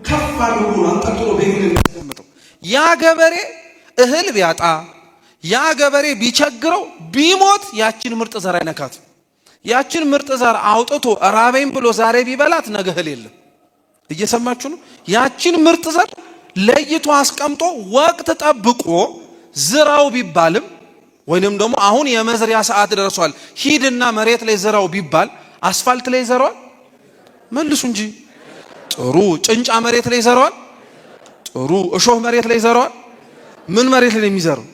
ከፍ አድርጎ አንጠልጥሎ ቤት የሚያስቀምጠው። ያ ገበሬ እህል ቢያጣ፣ ያ ገበሬ ቢቸግረው ቢሞት ያችን ምርጥ ዘር አይነካት። ያችን ምርጥ ዘር አውጥቶ ራበኝ ብሎ ዛሬ ቢበላት ነገ እህል የለም። እየሰማችሁ ነው? ያችን ምርጥ ዘር ለይቶ አስቀምጦ ወቅት ጠብቆ ዝራው ቢባልም ወይንም ደግሞ አሁን የመዝሪያ ሰዓት ደርሷል ሂድና መሬት ላይ ዝራው ቢባል አስፋልት ላይ ዘራዋል? መልሱ እንጂ። ጥሩ ጭንጫ መሬት ላይ ዘራዋል? ጥሩ እሾህ መሬት ላይ ዘራዋል? ምን መሬት ላይ የሚዘራው?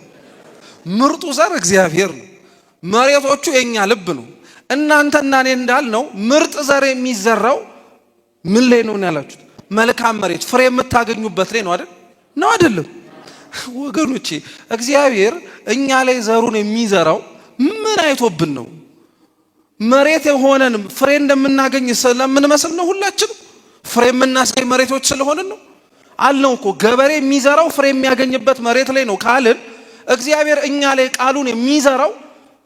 ምርጡ ዘር እግዚአብሔር ነው። መሬቶቹ የኛ ልብ ነው። እናንተና እኔ እንዳልነው ምርጥ ዘር የሚዘራው ምን ላይ ነው ያላችሁት? መልካም መሬት ፍሬ የምታገኙበት ላይ ነው አይደል? ነው አይደለም? ወገኖቼ እግዚአብሔር እኛ ላይ ዘሩን የሚዘራው ምን አይቶብን ነው? መሬት የሆነን ፍሬ እንደምናገኝ ስለምንመስል ነው? ሁላችን ፍሬ የምናስገኝ መሬቶች ስለሆነን ነው አልነው እኮ። ገበሬ የሚዘራው ፍሬ የሚያገኝበት መሬት ላይ ነው ካልን እግዚአብሔር እኛ ላይ ቃሉን የሚዘራው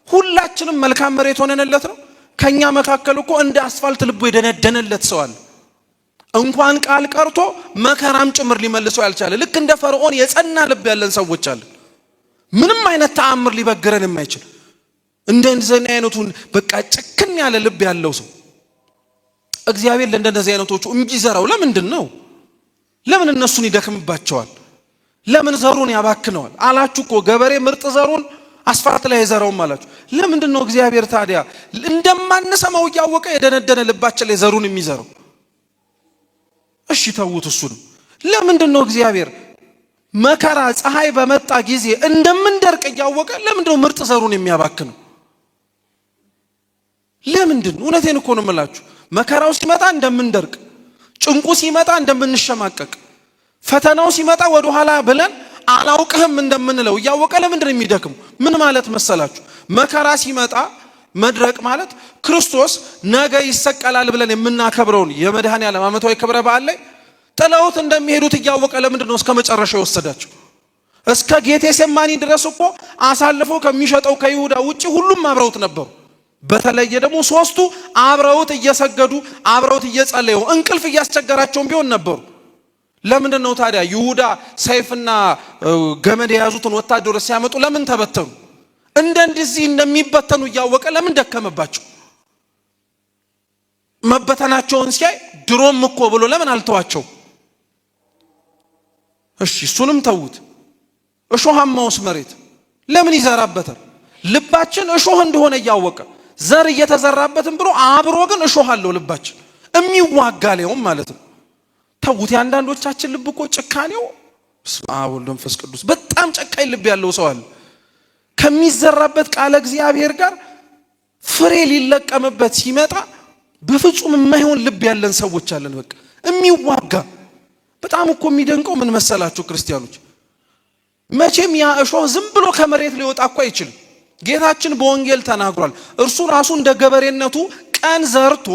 ሁላችንም መልካም መሬት ሆነንለት ነው። ከኛ መካከል እኮ እንደ አስፋልት ልቡ የደነደነለት ሰው አለ። እንኳን ቃል ቀርቶ መከራም ጭምር ሊመልሰው ያልቻለ ልክ እንደ ፈርዖን የጸና ልብ ያለን ሰዎች አለ። ምንም አይነት ተአምር ሊበግረን የማይችል እንደዚህ አይነቱን በቃ ጭክን ያለ ልብ ያለው ሰው እግዚአብሔር ለእንደዚህ አይነቶቹ እንዲዘራው ለምንድን ነው? ለምን እነሱን ይደክምባቸዋል? ለምን ዘሩን ያባክነዋል? አላችሁ እኮ ገበሬ ምርጥ ዘሩን አስፋልት ላይ ዘራውም አላችሁ። ለምንድን ነው እግዚአብሔር ታዲያ እንደማንሰማው እያወቀ የደነደነ ልባችን ላይ ዘሩን የሚዘራው? እሺ ተውት እሱንም። ለምንድን ነው እግዚአብሔር መከራ ፀሐይ በመጣ ጊዜ እንደምንደርቅ እያወቀ ለምንድነው ምርጥ ዘሩን የሚያባክነው? ለምንድን? እውነቴን እኮ ነው የምላችሁ። መከራው ሲመጣ እንደምንደርቅ፣ ጭንቁ ሲመጣ እንደምንሸማቀቅ፣ ፈተናው ሲመጣ ወደ ኋላ ብለን አላውቅህም እንደምንለው እያወቀ ለምንድነው የሚደክም? ምን ማለት መሰላችሁ? መከራ ሲመጣ መድረቅ ማለት ክርስቶስ ነገ ይሰቀላል ብለን የምናከብረውን የመድኃኔዓለም ዓመታዊ ክብረ በዓል ላይ ጥለውት እንደሚሄዱት እያወቀ ለምንድነው እስከ መጨረሻው የወሰዳቸው? እስከ ጌቴሴማኒ ድረስ እኮ አሳልፎ ከሚሸጠው ከይሁዳ ውጪ ሁሉም አብረውት ነበሩ። በተለየ ደግሞ ሶስቱ አብረውት እየሰገዱ አብረውት እየጸለዩ እንቅልፍ እያስቸገራቸውም ቢሆን ነበሩ። ለምንድነው ታዲያ ይሁዳ ሰይፍና ገመድ የያዙትን ወታደሮች ሲያመጡ ለምን ተበተኑ? እንደዚህ እንደሚበተኑ እያወቀ ለምን ደከመባቸው? መበተናቸውን ሲያይ ድሮም እኮ ብሎ ለምን አልተዋቸው? እሺ እሱንም ተውት። እሾሃማውስ መሬት ለምን ይዘራበታል? ልባችን እሾህ እንደሆነ እያወቀ ዘር እየተዘራበትም ብሎ አብሮ ግን እሾህ አለው ልባችን የሚዋጋ ሊሆን ማለት ነው። ተውት። ያንዳንዶቻችን ልብ እኮ ጭካኔው በስመ አብ ወወልድ ወመንፈስ ቅዱስ በጣም ጨካኝ ልብ ያለው ሰው አለ። ከሚዘራበት ቃለ እግዚአብሔር ጋር ፍሬ ሊለቀምበት ሲመጣ በፍጹም የማይሆን ልብ ያለን ሰዎች አለን። በቃ የሚዋጋ በጣም እኮ የሚደንቀው ምን መሰላችሁ ክርስቲያኖች? መቼም ያ እሾህ ዝም ብሎ ከመሬት ሊወጣ እኮ አይችልም። ጌታችን በወንጌል ተናግሯል። እርሱ ራሱ እንደ ገበሬነቱ ቀን ዘርቶ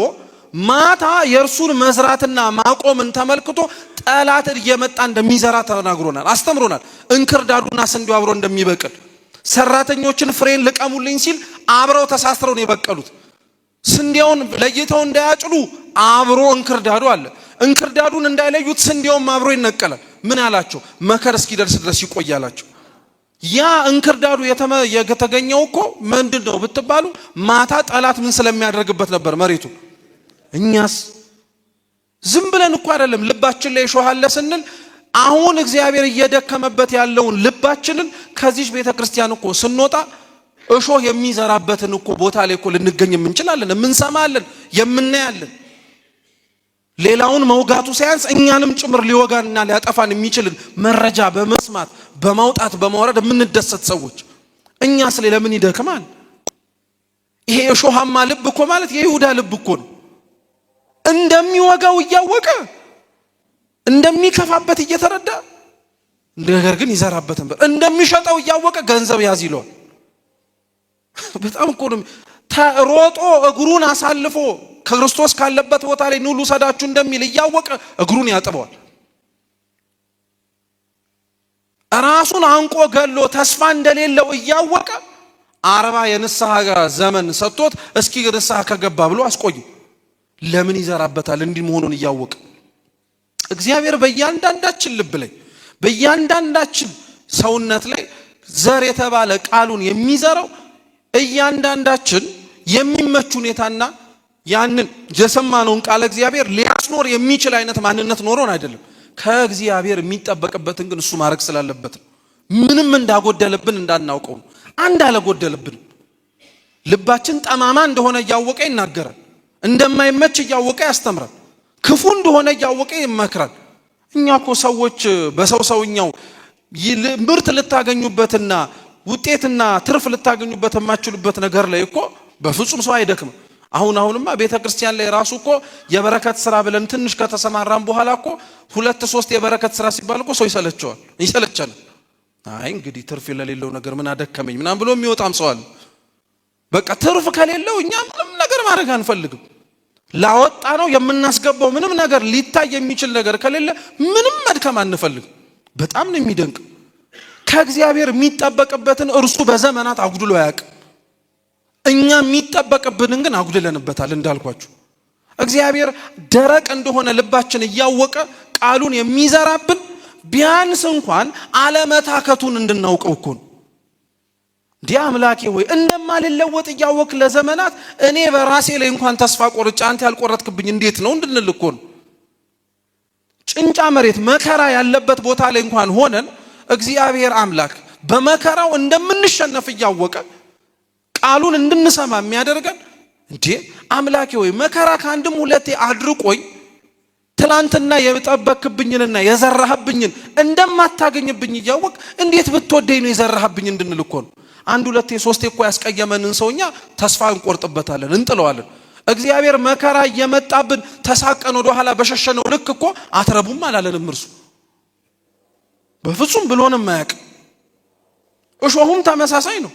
ማታ የእርሱን መዝራትና ማቆምን ተመልክቶ ጠላት እየመጣ እንደሚዘራ ተናግሮናል፣ አስተምሮናል። እንክርዳዱና ስንዴው አብሮ እንደሚበቅል ሰራተኞችን ፍሬን ልቀሙልኝ ሲል አብረው ተሳስረው ነው የበቀሉት። ስንዴውን ለይተው እንዳያጭዱ አብሮ እንክርዳዱ አለ። እንክርዳዱን እንዳይለዩት ስንዴውም አብሮ ይነቀላል። ምን አላቸው? መከር እስኪደርስ ድረስ ይቆያላቸው። ያ እንክርዳዱ የተገኘው እኮ ምንድነው ብትባሉ ማታ ጠላት ምን ስለሚያደርግበት ነበር መሬቱ። እኛስ ዝም ብለን እኮ አይደለም ልባችን ላይ እሾህ አለ ስንል አሁን እግዚአብሔር እየደከመበት ያለውን ልባችንን ከዚህ ቤተክርስቲያን እኮ ስንወጣ እሾህ የሚዘራበትን እኮ ቦታ ላይ እኮ ልንገኝ እንችላለን። የምንሰማለን፣ የምናያለን። ሌላውን መውጋቱ ሳያንስ እኛንም ጭምር ሊወጋንና ሊያጠፋን የሚችልን መረጃ በመስማት በማውጣት በማውረድ የምንደሰት ሰዎች እኛስ ለምን ይደክማል? ይሄ እሾሃማ ልብ እኮ ማለት የይሁዳ ልብ እኮ ነው። እንደሚወጋው እያወቀ እንደሚከፋበት እየተረዳ ነገር ግን ይዘራበትን እንደሚሸጠው እያወቀ ገንዘብ ያዝ ይለዋል። በጣም እኮ ነው ተሮጦ እግሩን አሳልፎ ክርስቶስ ካለበት ቦታ ላይ ኑ ልውሰዳችሁ እንደሚል እያወቀ እግሩን ያጥበዋል። ራሱን አንቆ ገሎ ተስፋ እንደሌለው እያወቀ 40 የንስሐ ዘመን ሰጥቶት እስኪ ንስሐ ከገባ ብሎ አስቆዩ። ለምን ይዘራበታል? እንዲህ መሆኑን እያወቀ እግዚአብሔር በእያንዳንዳችን ልብ ላይ በእያንዳንዳችን ሰውነት ላይ ዘር የተባለ ቃሉን የሚዘራው እያንዳንዳችን የሚመች ሁኔታና ያንን የሰማነውን ቃል እግዚአብሔር ሊያስኖር የሚችል አይነት ማንነት ኖሮን አይደለም። ከእግዚአብሔር የሚጠበቅበትን ግን እሱ ማድረግ ስላለበት ነው። ምንም እንዳጎደለብን እንዳናውቀው አንድ አለጎደለብን። ልባችን ጠማማ እንደሆነ እያወቀ ይናገራል። እንደማይመች እያወቀ ያስተምራል። ክፉ እንደሆነ እያወቀ ይመክራል። እኛ እኮ ሰዎች በሰውኛው ምርት ልታገኙበትና ውጤትና ትርፍ ልታገኙበት የማትችሉበት ነገር ላይ እኮ በፍጹም ሰው አይደክም። አሁንማ ቤተክርስቲያን ላይ ራሱ እኮ የበረከት ስራ ብለን ትንሽ ከተሰማራን በኋላ እኮ 2-3 የበረከት ስራ ሲባል እኮ ሰው ይሰለቻል። አይ እንግዲህ ትርፍ የሌለው ነገር ምን አደከመኝ ምናምን ብሎ የሚወጣም ሰው አለ። በቃ ትርፍ ከሌለው እኛ ምንም ነገር ማድረግ አንፈልግም። ላወጣ ነው የምናስገባው ምንም ነገር ሊታይ የሚችል ነገር ከሌለ ምንም መድከም አንፈልግም። በጣም ነው የሚደንቅ። ከእግዚአብሔር የሚጠበቅበትን እርሱ በዘመናት አጉድሎ አያውቅም። እኛ የሚጠበቅብንን ግን አጉድለንበታል። እንዳልኳችሁ እግዚአብሔር ደረቅ እንደሆነ ልባችን እያወቀ ቃሉን የሚዘራብን ቢያንስ እንኳን አለመታከቱን እንድናውቀው እኮ ነው። እንዲህ አምላኬ ሆይ እንደማልለወጥ እያወቅ ለዘመናት እኔ በራሴ ላይ እንኳን ተስፋ ቆርጬ አንተ ያልቆረጥክብኝ እንዴት ነው እንድንል እኮ ነው። ጭንጫ መሬት መከራ ያለበት ቦታ ላይ እንኳን ሆነን እግዚአብሔር አምላክ በመከራው እንደምንሸነፍ እያወቀ ቃሉን እንድንሰማ የሚያደርገን እንዴ አምላኬ ሆይ መከራ ከአንድም ሁለቴ አድርቆኝ ትላንትና የጠበክብኝንና የዘራህብኝን እንደማታገኝብኝ እያወቅ እንዴት ብትወደኝ ነው የዘራህብኝ እንድንል እኮ ነው። አንድ ሁለቴ ሶስቴ እኮ ያስቀየመንን ሰውኛ ተስፋ እንቆርጥበታለን፣ እንጥለዋለን። እግዚአብሔር መከራ እየመጣብን ተሳቀን ወደ ኋላ በሸሸነው ልክ እኮ አትረቡም አላለንም። እርሱ በፍጹም ብሎንም ማያቅ። እሾሁም ተመሳሳይ ነው።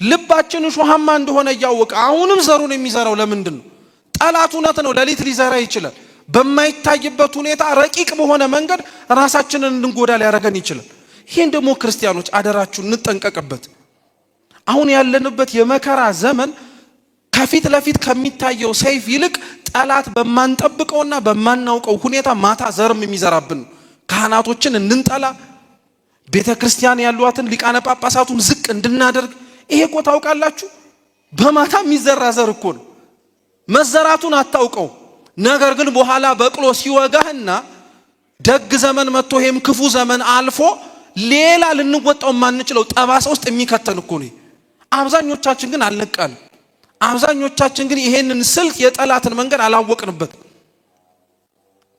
ልባችን እሾሃማ እንደሆነ እያወቀ አሁንም ዘሩን የሚዘራው ለምንድን ነው? ጠላት እውነት ነው ሌሊት ሊዘራ ይችላል። በማይታይበት ሁኔታ ረቂቅ በሆነ መንገድ ራሳችንን እንድንጎዳ ሊያደርገን ይችላል። ይሄን ደግሞ ክርስቲያኖች አደራችሁን እንጠንቀቅበት። አሁን ያለንበት የመከራ ዘመን ከፊት ለፊት ከሚታየው ሰይፍ ይልቅ ጠላት በማንጠብቀውና በማናውቀው ሁኔታ ማታ ዘርም የሚዘራብን። ካህናቶችን እንድንጠላ፣ ቤተክርስቲያን ያሏትን ሊቃነ ጳጳሳቱን ዝቅ እንድናደርግ። ይሄ እኮ ታውቃላችሁ በማታ የሚዘራ ዘር እኮ ነው። መዘራቱን አታውቀው። ነገር ግን በኋላ በቅሎ ሲወጋህና ደግ ዘመን መጥቶ ይሄም ክፉ ዘመን አልፎ ሌላ ልንወጣው ማንችለው ጠባሳ ውስጥ የሚከተን እኮ ነው። አብዛኞቻችን ግን አልነቃን። አብዛኞቻችን ግን ይሄንን ስልት የጠላትን መንገድ አላወቅንበት።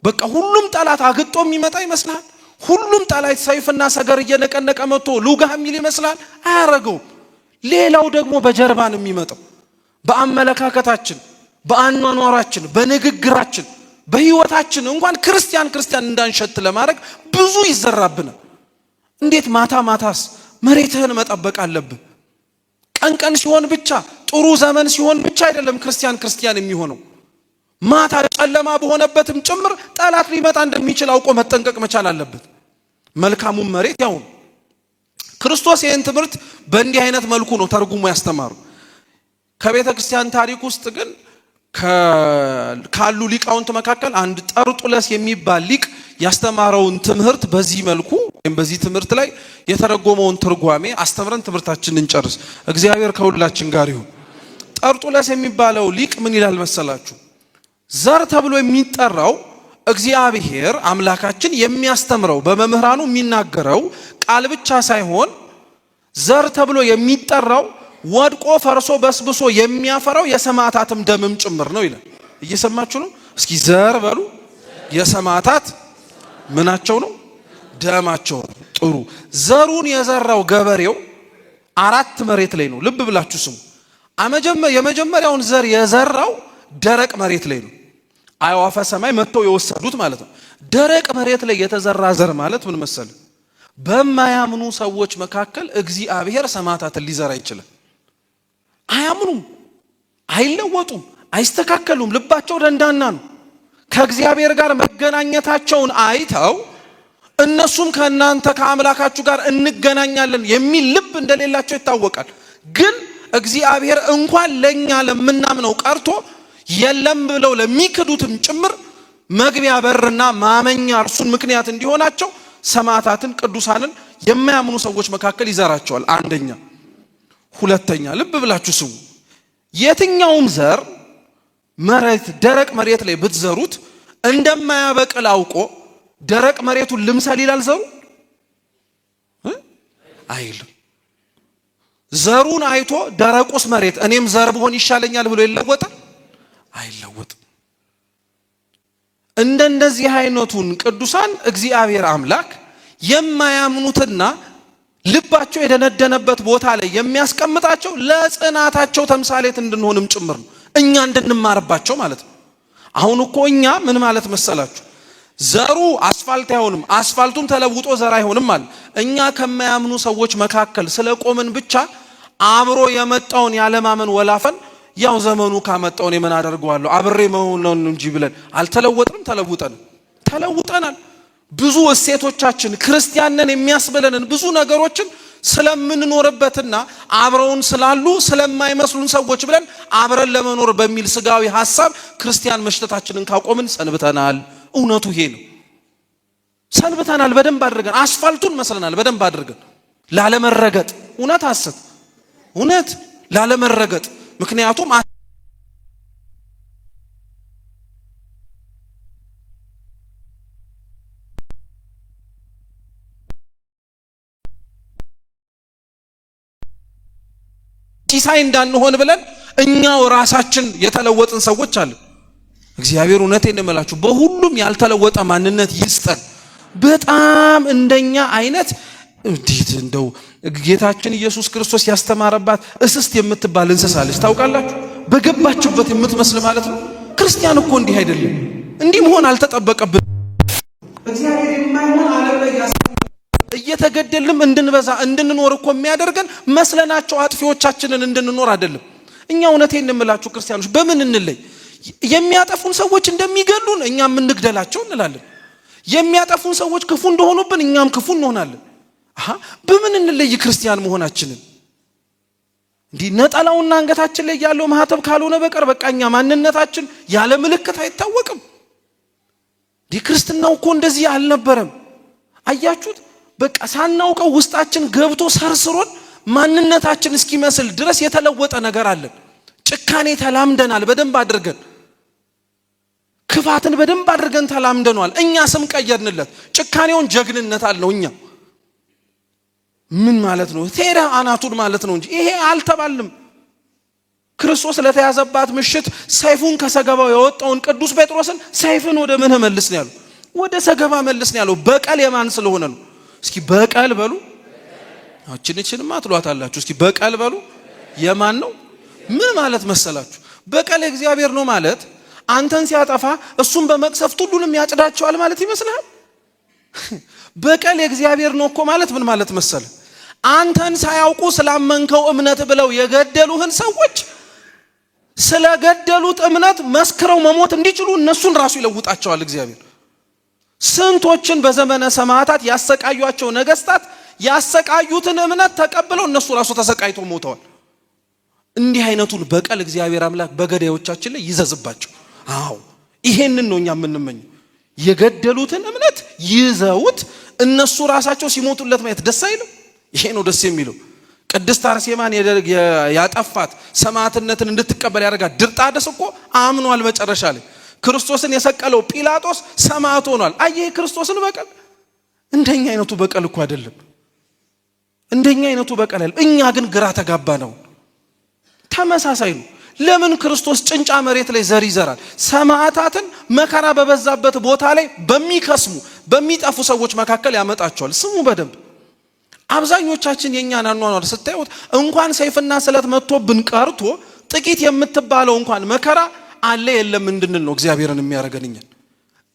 በቃ ሁሉም ጠላት አግጦ የሚመጣ ይመስላል። ሁሉም ጠላት ሰይፍና ሰገር እየነቀነቀ መጥቶ ሉጋህ የሚል ይመስላል። አያረገውም። ሌላው ደግሞ በጀርባ ነው የሚመጣው። በአመለካከታችን፣ በአኗኗራችን፣ በንግግራችን፣ በህይወታችን እንኳን ክርስቲያን እንዳንሸት ለማድረግ ብዙ ይዘራብናል። እንዴት ማታ ማታስ መሬትህን መጠበቅ አለብህ። ቀን ሲሆን ብቻ ጥሩ ዘመን ሲሆን ብቻ አይደለም ክርስቲያን የሚሆነው። ማታ ጨለማ በሆነበትም ጭምር ጠላት ሊመጣ እንደሚችል አውቆ መጠንቀቅ መቻል አለበት። መልካሙም መሬት ያው ክርስቶስ ይህን ትምህርት በእንዲህ አይነት መልኩ ነው ተርጉሞ ያስተማሩ። ከቤተ ክርስቲያን ታሪክ ውስጥ ግን ካሉ ሊቃውንት መካከል አንድ ጠርጡለስ የሚባል ሊቅ ያስተማረውን ትምህርት በዚህ መልኩ ወይም በዚህ ትምህርት ላይ የተረጎመውን ትርጓሜ አስተምረን ትምህርታችንን እንጨርስ። እግዚአብሔር ከሁላችን ጋር ይሁን። ጠርጡለስ የሚባለው ሊቅ ምን ይላል መሰላችሁ? ዘር ተብሎ የሚጠራው እግዚአብሔር አምላካችን የሚያስተምረው በመምህራኑ የሚናገረው ቃል ብቻ ሳይሆን ዘር ተብሎ የሚጠራው ወድቆ ፈርሶ በስብሶ የሚያፈራው የሰማዕታትም ደምም ጭምር ነው ይላል። እየሰማችሁ ነው? እስኪ ዘር በሉ። የሰማዕታት ምናቸው ነው? ደማቸው ነው። ጥሩ። ዘሩን የዘራው ገበሬው 4 መሬት ላይ ነው። ልብ ብላችሁ ስሙ። የመጀመሪያውን ዘር የዘራው ደረቅ መሬት ላይ ነው። አዕዋፈ ሰማይ መጥተው የወሰዱት ማለት ነው። ደረቅ መሬት ላይ የተዘራ ዘር ማለት ምን መሰለ? በማያምኑ ሰዎች መካከል እግዚአብሔር ሰማዕታትን ሊዘራ ይችላል። አያምኑም፣ አይለወጡም፣ አይስተካከሉም። ልባቸው ደንዳና ነው። ከእግዚአብሔር ጋር መገናኘታቸውን አይተው እነሱም ከእናንተ ከአምላካችሁ ጋር እንገናኛለን የሚል ልብ እንደሌላቸው ይታወቃል። ግን እግዚአብሔር እንኳን ለኛ ለምናምነው ቀርቶ የለም ብለው ለሚክዱትም ጭምር መግቢያ በርና ማመኛ እርሱን ምክንያት እንዲሆናቸው ሰማዕታትን ቅዱሳንን የማያምኑ ሰዎች መካከል ይዘራቸዋል። አንደኛ። ሁለተኛ ልብ ብላችሁ ስሙ። የትኛውም ዘር መሬት ደረቅ መሬት ላይ ብትዘሩት እንደማያበቅል አውቆ ደረቅ መሬቱን ልምሰል ይላል ዘሩ አይልም። ዘሩን አይቶ ደረቁስ መሬት እኔም ዘር ብሆን ይሻለኛል ብሎ ይለወጣል? አይለወጥም። እንደዚህ አይነቱን ቅዱሳን እግዚአብሔር አምላክ የማያምኑትና ልባቸው የደነደነበት ቦታ ላይ የሚያስቀምጣቸው ለጽናታቸው ተምሳሌት እንድንሆንም ጭምር ነው። እኛ እንድንማርባቸው ማለት ነው። አሁን እኮ እኛ ምን ማለት መሰላችሁ? ዘሩ አስፋልት አይሆንም፣ አስፋልቱም ተለውጦ ዘር አይሆንም ማለት። እኛ ከማያምኑ ሰዎች መካከል ስለቆምን ብቻ አብሮ የመጣውን ያለማመን ወላፈን ያው ዘመኑ ካመጣውን የምን አደርገዋለሁ አብሬ መሆን ነው እንጂ ብለን አልተለወጥንም። ተለውጠናል። ብዙ እሴቶቻችን ክርስቲያንን የሚያስብለንን ብዙ ነገሮችን ስለምንኖርበትና አብረውን ስላሉ ስለማይመስሉን ሰዎች ብለን አብረን ለመኖር በሚል ስጋዊ ሐሳብ ክርስቲያን መሽተታችንን ካቆምን ሰንብተናል። እውነቱ ይሄ ነው። ሰንብተናል። በደንብ አድርገን አስፋልቱን መስለናል። በደንብ አድርገን ላለመረገጥ እውነት ሐሰት እውነት ላለመረገጥ ምክንያቱም ሲሳይ እንዳንሆን ብለን እኛው ራሳችን የተለወጥን ሰዎች አሉ። እግዚአብሔር እውነቴን ነው የምላችሁ በሁሉም ያልተለወጠ ማንነት ይስጠን። በጣም እንደኛ አይነት እንዴት እንደው ጌታችን ኢየሱስ ክርስቶስ ያስተማረባት እስስት የምትባል እንስሳለች ታውቃላችሁ? በገባችበት የምትመስል ማለት ነው። ክርስቲያን እኮ እንዲህ አይደለም። እንዲህ መሆን አልተጠበቀብን። እግዚአብሔር የማይሆን ዓለም ላይ እየተገደልንም እንድንበዛ እንድንኖር እኮ የሚያደርገን መስለናቸው አጥፊዎቻችንን እንድንኖር አይደለም። እኛ እውነቴን ነው የምላችሁ ክርስቲያኖች በምን እንለይ? የሚያጠፉን ሰዎች እንደሚገሉን እኛም እንግደላቸው እንላለን። የሚያጠፉን ሰዎች ክፉ እንደሆኑብን እኛም ክፉ እንሆናለን። በምን እንለይ ክርስቲያን መሆናችንን? እንዲህ ነጠላውና አንገታችን ላይ ያለው ማህተብ ካልሆነ በቀር በቃ እኛ ማንነታችን ያለ ምልክት አይታወቅም። እንዲህ ክርስትናው እኮ እንደዚህ አልነበረም። አያችሁት? በቃ ሳናውቀው ውስጣችን ገብቶ ሰርስሮን ማንነታችን እስኪመስል ድረስ የተለወጠ ነገር አለን። ጭካኔ ተላምደናል በደንብ አድርገን። ክፋትን በደንብ አድርገን ተላምደናል። እኛ ስም ቀየርንለት። ጭካኔውን ጀግንነት አልነው እኛ። ምን ማለት ነው? ቴራ አናቱን ማለት ነው እንጂ ይሄ አልተባልም። ክርስቶስ ለተያዘባት ምሽት ሰይፉን ከሰገባው ያወጣውን ቅዱስ ጴጥሮስን ሰይፍን ወደ ምን መልስ ነው ያለው? ወደ ሰገባ መልስ ነው ያለው። በቀል የማን ስለሆነ ነው? እስኪ በቀል በሉ። እችንማ ትሏታላችሁ። እስኪ በቀል በሉ። የማን ነው? ምን ማለት መሰላችሁ? በቀል እግዚአብሔር ነው ማለት አንተን ሲያጠፋ እሱን በመቅሰፍት ሁሉንም ያጭዳቸዋል ማለት ይመስልሃል? በቀል እግዚአብሔር ነው እኮ ማለት ምን ማለት መሰለ? አንተን ሳያውቁ ስላመንከው እምነት ብለው የገደሉህን ሰዎች ስለገደሉት እምነት መስክረው መሞት እንዲችሉ እነሱን ራሱ ይለውጣቸዋል እግዚአብሔር። ስንቶችን በዘመነ ሰማዕታት ያሰቃዩአቸው ነገስታት ያሰቃዩትን እምነት ተቀብለው እነሱ ራሱ ተሰቃይተው ሞተዋል። እንዲህ አይነቱን በቀል እግዚአብሔር አምላክ በገዳዮቻችን ላይ ይዘዝባቸው። አዎ ይሄንን ነው እኛ የምንመኘው። የገደሉትን እምነት ይዘውት እነሱ ራሳቸው ሲሞቱለት ማየት ደስ አይልም? ይሄ ነው ደስ የሚለው። ቅድስት አርሴማን ያጠፋት ሰማዕትነትን እንድትቀበል ያደርጋት ድርጣድስ እኮ አምኗል መጨረሻ ላይ። ክርስቶስን የሰቀለው ጲላጦስ ሰማዕት ሆኗል። አየህ ክርስቶስን በቀል። እንደኛ አይነቱ በቀል እኮ አይደለም። እንደኛ አይነቱ በቀል አይደለም። እኛ ግን ግራ ተጋባ ነው። ተመሳሳይ ነው። ለምን ክርስቶስ ጭንጫ መሬት ላይ ዘር ይዘራል? ሰማዕታትን መከራ በበዛበት ቦታ ላይ በሚከስሙ በሚጠፉ ሰዎች መካከል ያመጣቸዋል። ስሙ በደንብ። አብዛኞቻችን የኛን አኗኗር ስታዩት እንኳን ሰይፍና ስለት መጥቶብን ቀርቶ ጥቂት የምትባለው እንኳን መከራ አለ የለም እንድንል ነው እግዚአብሔርን የሚያረገንኛል።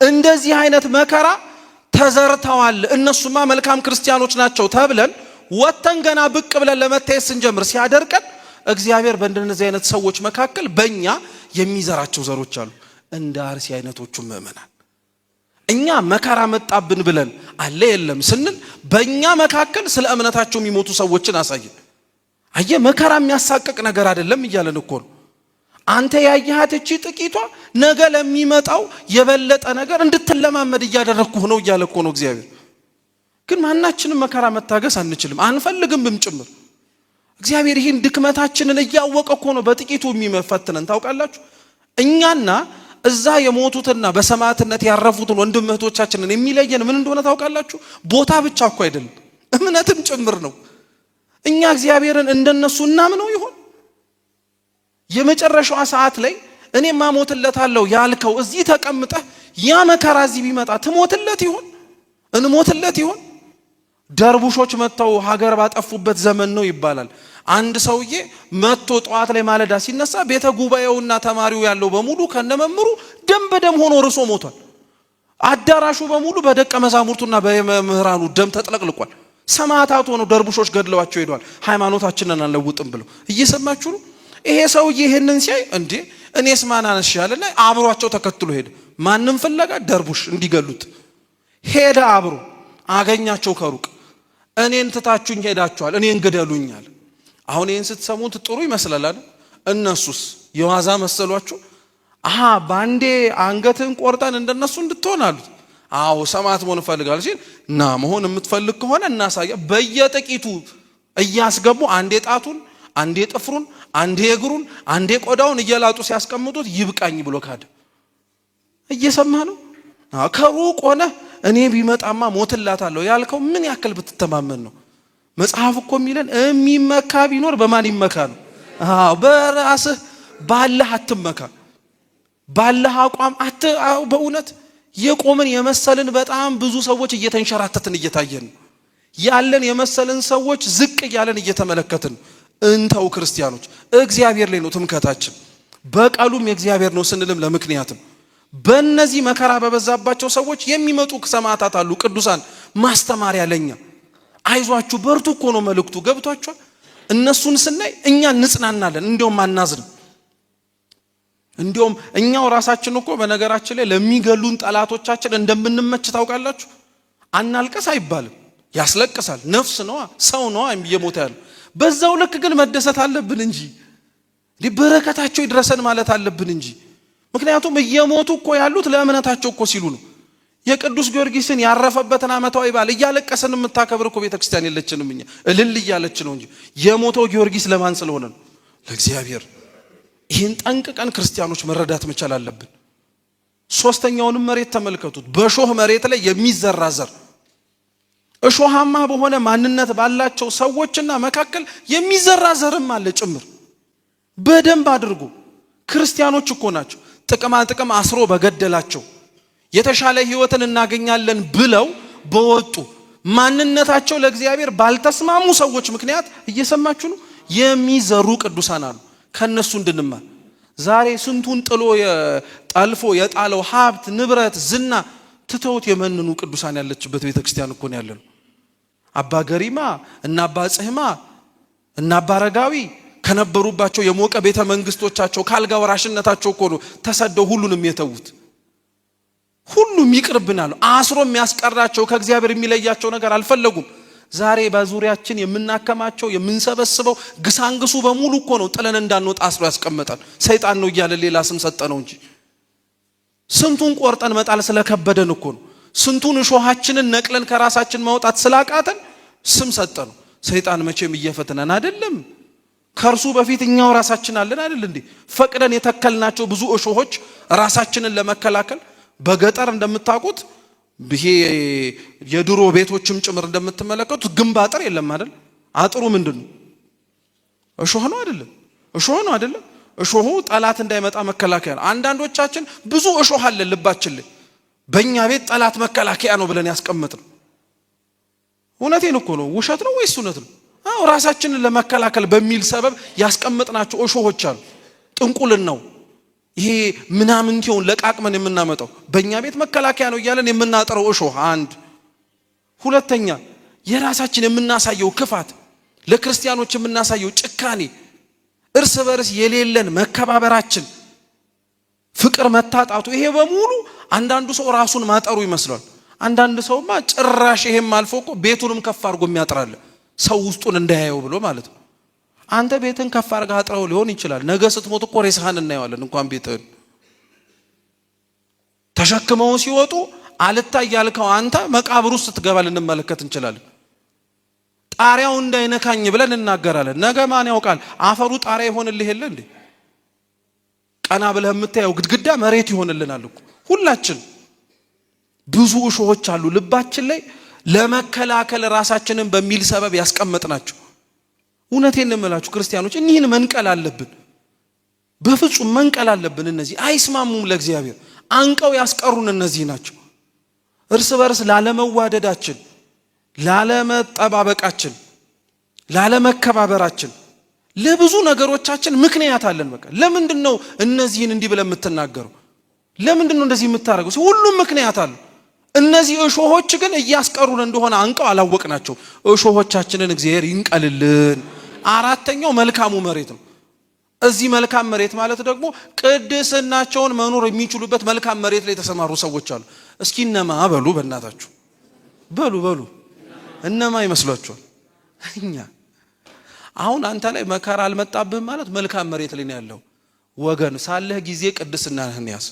እንደዚህ አይነት መከራ ተዘርተዋል። እነሱማ መልካም ክርስቲያኖች ናቸው ተብለን ወተን ገና ብቅ ብለን ለመታየት ስንጀምር ሲያደርቀን እግዚአብሔር በእንደነዚህ አይነት ሰዎች መካከል በእኛ የሚዘራቸው ዘሮች አሉ። እንደ አርሲ አይነቶቹ ምእመናን እኛ መከራ መጣብን ብለን አለ የለም ስንል በእኛ መካከል ስለ እምነታቸው የሚሞቱ ሰዎችን አሳየን። አየ መከራ የሚያሳቅቅ ነገር አይደለም እያለን እኮ ነው። አንተ ያየሃት እቺ ጥቂቷ ነገ ለሚመጣው የበለጠ ነገር እንድትለማመድ እያደረግኩህ ነው እያለ እኮ ነው እግዚአብሔር። ግን ማናችንም መከራ መታገስ አንችልም፣ አንፈልግምም ጭምር። እግዚአብሔር ይህን ድክመታችንን እያወቀ እኮ ነው በጥቂቱ የሚፈትነን። ታውቃላችሁ እኛና እዛ የሞቱትና በሰማዕትነት ያረፉትን ወንድም እህቶቻችንን የሚለየን ምን እንደሆነ ታውቃላችሁ? ቦታ ብቻ እኮ አይደለም እምነትም ጭምር ነው። እኛ እግዚአብሔርን እንደነሱ እናምነው ይሆን? የመጨረሻው ሰዓት ላይ እኔማ ሞትለታለሁ ያልከው እዚህ ተቀምጠህ ያ መከራ እዚህ ቢመጣ ትሞትለት ይሆን? እንሞትለት ይሆን? ደርቡሾች መተው ሀገር ባጠፉበት ዘመን ነው ይባላል። አንድ ሰውዬ መጥቶ ጠዋት ላይ ማለዳ ሲነሳ ቤተ ጉባኤውና ተማሪው ያለው በሙሉ ከነመምሩ ደም በደም ሆኖ ርሶ ሞቷል። አዳራሹ በሙሉ በደቀ መዛሙርቱና በመምህራኑ ደም ተጥለቅልቋል። ሰማዕታት ሆነው ደርቡሾች ገድለዋቸው ሄደዋል። ሃይማኖታችንን አንለውጥም ብለው። እየሰማችሁ ነው? ይሄ ሰውዬ ይሄንን ሲያይ እንዴ እኔስ ማን አነሻለና አብሯቸው ተከትሎ ሄደ። ማንም ፍለጋ ደርቡሽ እንዲገሉት ሄደ። አብሮ አገኛቸው ከሩቅ። እኔን ትታችሁኝ ሄዳችኋል፣ እኔን ግደሉኛል። አሁን ይሄን ስትሰሙት ጥሩ ይመስላል አይደል? እነሱስ የዋዛ መሰሏችሁ? ባንዴ አንገትን ቆርጠን እንደነሱ እንድትሆን አሉት። አዎ ሰማዕት መሆን ፈልጋል ሲል እና መሆን የምትፈልግ ከሆነ እናሳያ። በየጥቂቱ እያስገቡ አንዴ ጣቱን፣ አንዴ ጥፍሩን፣ አንዴ እግሩን፣ አንዴ ቆዳውን እየላጡ ሲያስቀምጡት ይብቃኝ ብሎ ካደ። እየሰማህ ነው? ከሩቅ ሆነ እኔ ቢመጣማ ሞትላታለሁ ያልከው ምን ያክል ብትተማመን ነው? መጽሐፍ እኮ የሚለን የሚመካ ቢኖር በማን ይመካ ነው? በራስህ ባለህ አትመካ። ባለህ አቋም በእውነት የቆምን የመሰልን በጣም ብዙ ሰዎች እየተንሸራተትን እየታየን ያለን የመሰልን ሰዎች ዝቅ ያለን እየተመለከትን እንተው ክርስቲያኖች እግዚአብሔር ላይ ነው ትምከታችን በቀሉም የእግዚአብሔር ነው ስንልም ለምክንያትም በእነዚህ መከራ በበዛባቸው ሰዎች የሚመጡ ሰማዕታት አሉ ቅዱሳን ማስተማሪያ ለኛ አይዟችሁ በርቱ እኮ ነው መልእክቱ ገብቷችኋል እነሱን ስናይ እኛ እንጽናናለን እንዲያውም አናዝንም እንዲያውም እኛው ራሳችን እኮ በነገራችን ላይ ለሚገሉን ጠላቶቻችን እንደምንመች ታውቃላችሁ አናልቀስ አይባልም ያስለቅሳል ነፍስ ነው ሰው ነው እየሞተ ያለው በዛው ልክ ግን መደሰት አለብን እንጂ በረከታቸው ይድረሰን ማለት አለብን እንጂ ምክንያቱም እየሞቱ እኮ ያሉት ለእምነታቸው እኮ ሲሉ ነው የቅዱስ ጊዮርጊስን ያረፈበትን ዓመታዊ በዓል እያለቀሰን የምታከብር እኮ ቤተክርስቲያን የለችንም እኛ እልል እያለች ነው እንጂ የሞተው ጊዮርጊስ ለማን ስለሆነ ነው ለእግዚአብሔር ይህን ጠንቅቀን ክርስቲያኖች መረዳት መቻል አለብን ሶስተኛውንም መሬት ተመልከቱት በሾህ መሬት ላይ የሚዘራ ዘር እሾሃማ በሆነ ማንነት ባላቸው ሰዎችና መካከል የሚዘራ ዘርም አለ ጭምር በደንብ አድርጎ ክርስቲያኖች እኮ ናቸው ጥቅም አስሮ በገደላቸው የተሻለ ህይወትን እናገኛለን ብለው በወጡ ማንነታቸው ለእግዚአብሔር ባልተስማሙ ሰዎች ምክንያት እየሰማችሁ ነው የሚዘሩ ቅዱሳን አሉ ከነሱ እንድንማር ዛሬ ስንቱን ጥሎ ጠልፎ የጣለው ሀብት ንብረት ዝና ትተውት የመንኑ ቅዱሳን ያለችበት ቤተክርስቲያን እኮ ነው ያለነው አባ ገሪማ እና አባ ጽህማ እና አባ ረጋዊ ከነበሩባቸው የሞቀ ቤተ መንግስቶቻቸው ካልጋ ወራሽነታቸው እኮ ነው ተሰደው ሁሉንም የተዉት ሁሉም ይቅርብናል አስሮ የሚያስቀራቸው ከእግዚአብሔር የሚለያቸው ነገር አልፈለጉም ዛሬ በዙሪያችን የምናከማቸው የምንሰበስበው ግሳንግሱ በሙሉ እኮ ነው ጥለን እንዳንወጣ አስሮ ያስቀመጣል ሰይጣን ነው እያለ ሌላ ስም ሰጠነው እንጂ ስንቱን ቆርጠን መጣል ስለከበደን እኮ ነው ስንቱን እሾሃችንን ነቅለን ከራሳችን ማውጣት ስላቃተን ስም ሰጠነው ሰይጣን መቼም እየፈተነን አይደለም ከርሱ በፊት እኛው ራሳችን አለን አይደል እንዴ ፈቅደን የተከልናቸው ብዙ እሾሆች ራሳችንን ለመከላከል በገጠር እንደምታውቁት ይሄ የድሮ ቤቶችም ጭምር እንደምትመለከቱት ግንብ አጥር የለም አይደል አጥሩ ምንድነው እሾህ ነው አይደለም እሾሁ ጠላት እንዳይመጣ መከላከያ ነው አንዳንዶቻችን ብዙ እሾህ አለ ልባችን ላይ በእኛ ቤት ጠላት መከላከያ ነው ብለን ያስቀምጥነው እውነቴን እኮ ነው ውሸት ነው ወይስ እውነት ነው አው ራሳችንን ለመከላከል በሚል ሰበብ ያስቀምጥናቸው እሾሆች አሉ ጥንቁልን ነው ይሄ ምናምን ይሁን ለቃቅመን የምናመጣው በእኛ ቤት መከላከያ ነው እያለን የምናጠረው እሾህ አንድ ሁለተኛ የራሳችን የምናሳየው ክፋት ለክርስቲያኖች የምናሳየው ጭካኔ እርስ በርስ የሌለን መከባበራችን ፍቅር መታጣቱ ይሄ በሙሉ አንዳንዱ ሰው ራሱን ማጠሩ ይመስላል አንዳንድ ሰውማ ጭራሽ ይሄም አልፎ እኮ ቤቱንም ከፍ አድርጎ የሚያጥራል ሰው ውስጡን እንዳያየው ብሎ ማለት ነው አንተ ቤትን ከፍ አድርገህ አጥረው ሊሆን ይችላል ነገ ስትሞት እኮ ሬሳህን እናየዋለን እንኳን ቤትህን ተሸክመው ሲወጡ አልታይ ያልከው አንተ መቃብር ውስጥ ስትገባ ልንመለከት እንችላለን ጣሪያው እንዳይነካኝ ብለን እናገራለን ነገ ማን ያውቃል አፈሩ ጣሪያ ይሆንልህ የለ እንዴ ቀና ብለህ የምታየው ግድግዳ መሬት ይሆንልናል እኮ ሁላችን ብዙ እሾሆች አሉ ልባችን ላይ ለመከላከል ራሳችንን በሚል ሰበብ ያስቀመጥናቸው እውነቴን ነው የምላችሁ ክርስቲያኖች እኒህን መንቀል አለብን በፍጹም መንቀል አለብን እነዚህ አይስማሙም ለእግዚአብሔር አንቀው ያስቀሩን እነዚህ ናቸው እርስ በርስ ላለመዋደዳችን ላለመጠባበቃችን ላለመከባበራችን ለብዙ ነገሮቻችን ምክንያት አለን በቃ ለምንድነው እነዚህን እንዲህ ብለ የምትናገረው ለምንድነው እንደዚህ የምታረገው ሁሉም ምክንያት አለ እነዚህ እሾሆች ግን እያስቀሩን እንደሆነ አንቀው አላወቅናቸው እሾሆቻችንን እግዚአብሔር ይንቀልልን አራተኛው መልካሙ መሬት ነው እዚህ መልካም መሬት ማለት ደግሞ ቅድስናቸውን መኖር የሚችሉበት መልካም መሬት ላይ የተሰማሩ ሰዎች አሉ እስኪ እነማ በሉ በእናታችሁ በሉ እነማ ይመስሏችኋል እኛ አሁን አንተ ላይ መከራ አልመጣብህም ማለት መልካም መሬት ላይ ነው ያለው ወገን ሳለህ ጊዜ ቅድስናህን ያዝ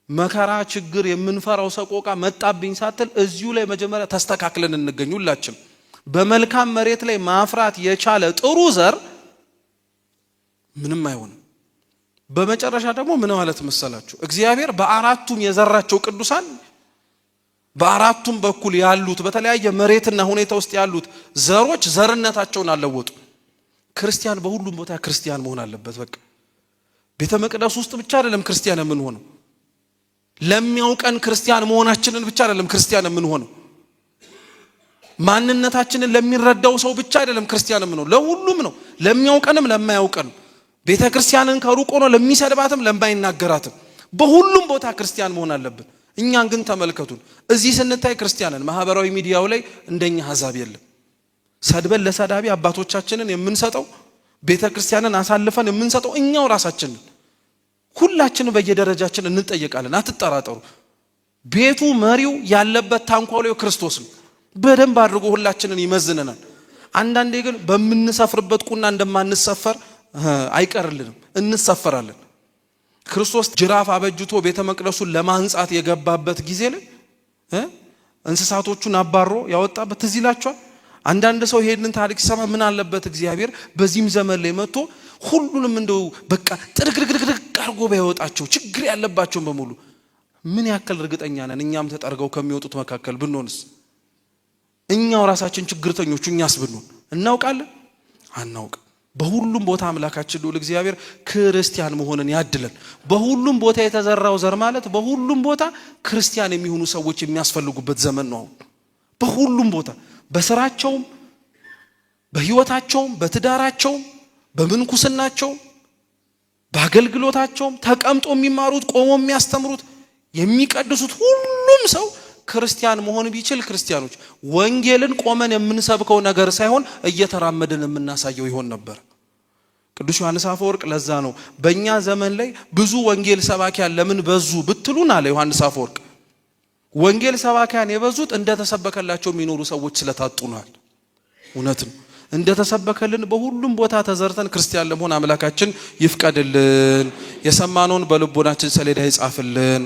መከራ ችግር የምንፈራው ሰቆቃ መጣብኝ ሳትል እዚሁ ላይ መጀመሪያ ተስተካክለን እንገኙላችን በመልካም መሬት ላይ ማፍራት የቻለ ጥሩ ዘር ምንም አይሆንም በመጨረሻ ደግሞ ምን ማለት መሰላችሁ እግዚአብሔር በአራቱም የዘራቸው ቅዱሳን በአራቱም በኩል ያሉት በተለያየ መሬትና ሁኔታ ውስጥ ያሉት ዘሮች ዘርነታቸውን አለወጡ ክርስቲያን በሁሉም ቦታ ክርስቲያን መሆን አለበት በቃ ቤተ መቅደስ ውስጥ ብቻ አይደለም ክርስቲያን የምንሆነው። ለሚያውቀን ክርስቲያን መሆናችንን ብቻ አይደለም ክርስቲያን የምንሆነው። ማንነታችንን ለሚረዳው ሰው ብቻ አይደለም ክርስቲያን የምንሆነው፣ ለሁሉም ነው። ለሚያውቀንም ለማያውቀንም፣ ቤተ ክርስቲያንን ከሩቅ ሆኖ ለሚሰድባትም ለማይናገራትም፣ በሁሉም ቦታ ክርስቲያን መሆን አለብን። እኛን ግን ተመልከቱን፣ እዚህ ስንታይ ክርስቲያንን ማህበራዊ ሚዲያው ላይ እንደኛ ሐሳብ የለም። ሰድበን ለሰዳቢ አባቶቻችንን የምንሰጠው፣ ቤተ ክርስቲያንን አሳልፈን የምንሰጠው እኛው ራሳችንን። ሁላችንም በየደረጃችን እንጠየቃለን፣ አትጠራጠሩ። ቤቱ መሪው ያለበት ታንኳው ክርስቶስ ነው። በደንብ አድርጎ ሁላችንን ይመዝነናል። አንዳንዴ ግን በምንሰፍርበት ቁና እንደማንሰፈር አይቀርልንም፣ እንሰፈራለን። ክርስቶስ ጅራፍ አበጅቶ ቤተ መቅደሱን ለማንጻት የገባበት ጊዜ ላይ እንስሳቶቹን አባሮ ያወጣበት ትዝ ይላችኋል። አንዳንድ ሰው ይሄንን ታሪክ ሲሰማ ምን አለበት እግዚአብሔር በዚህም ዘመን ላይ መጥቶ ሁሉንም እንደው በቃ ጥርግርግርግ አርጎ ባይወጣቸው፣ ችግር ያለባቸውን በሙሉ። ምን ያክል እርግጠኛ ነን እኛም ተጠርገው ከሚወጡት መካከል ብንሆንስ? እኛው ራሳችን ችግርተኞቹ እኛስ ብንሆን እናውቃለን? አናውቅ። በሁሉም ቦታ አምላካችን ልዑል እግዚአብሔር ክርስቲያን መሆንን ያድለን። በሁሉም ቦታ የተዘራው ዘር ማለት በሁሉም ቦታ ክርስቲያን የሚሆኑ ሰዎች የሚያስፈልጉበት ዘመን ነው። በሁሉም ቦታ በስራቸውም፣ በህይወታቸውም፣ በትዳራቸውም፣ በምንኩስናቸውም፣ በአገልግሎታቸውም ተቀምጦ የሚማሩት፣ ቆሞ የሚያስተምሩት፣ የሚቀድሱት ሁሉም ሰው ክርስቲያን መሆን ቢችል ክርስቲያኖች ወንጌልን ቆመን የምንሰብከው ነገር ሳይሆን እየተራመድን የምናሳየው ይሆን ነበር። ቅዱስ ዮሐንስ አፈወርቅ ለዛ ነው በእኛ ዘመን ላይ ብዙ ወንጌል ሰባኪያን ለምን በዙ ብትሉን አለ ዮሐንስ አፈወርቅ፣ ወንጌል ሰባኪያን የበዙት እንደተሰበከላቸው የሚኖሩ ሰዎች ስለታጡ ነው። እውነት ነው። እንደተሰበከልን በሁሉም ቦታ ተዘርተን ክርስቲያን ለመሆን አምላካችን ይፍቀድልን። የሰማነውን በልቦናችን ሰሌዳ ይጻፍልን።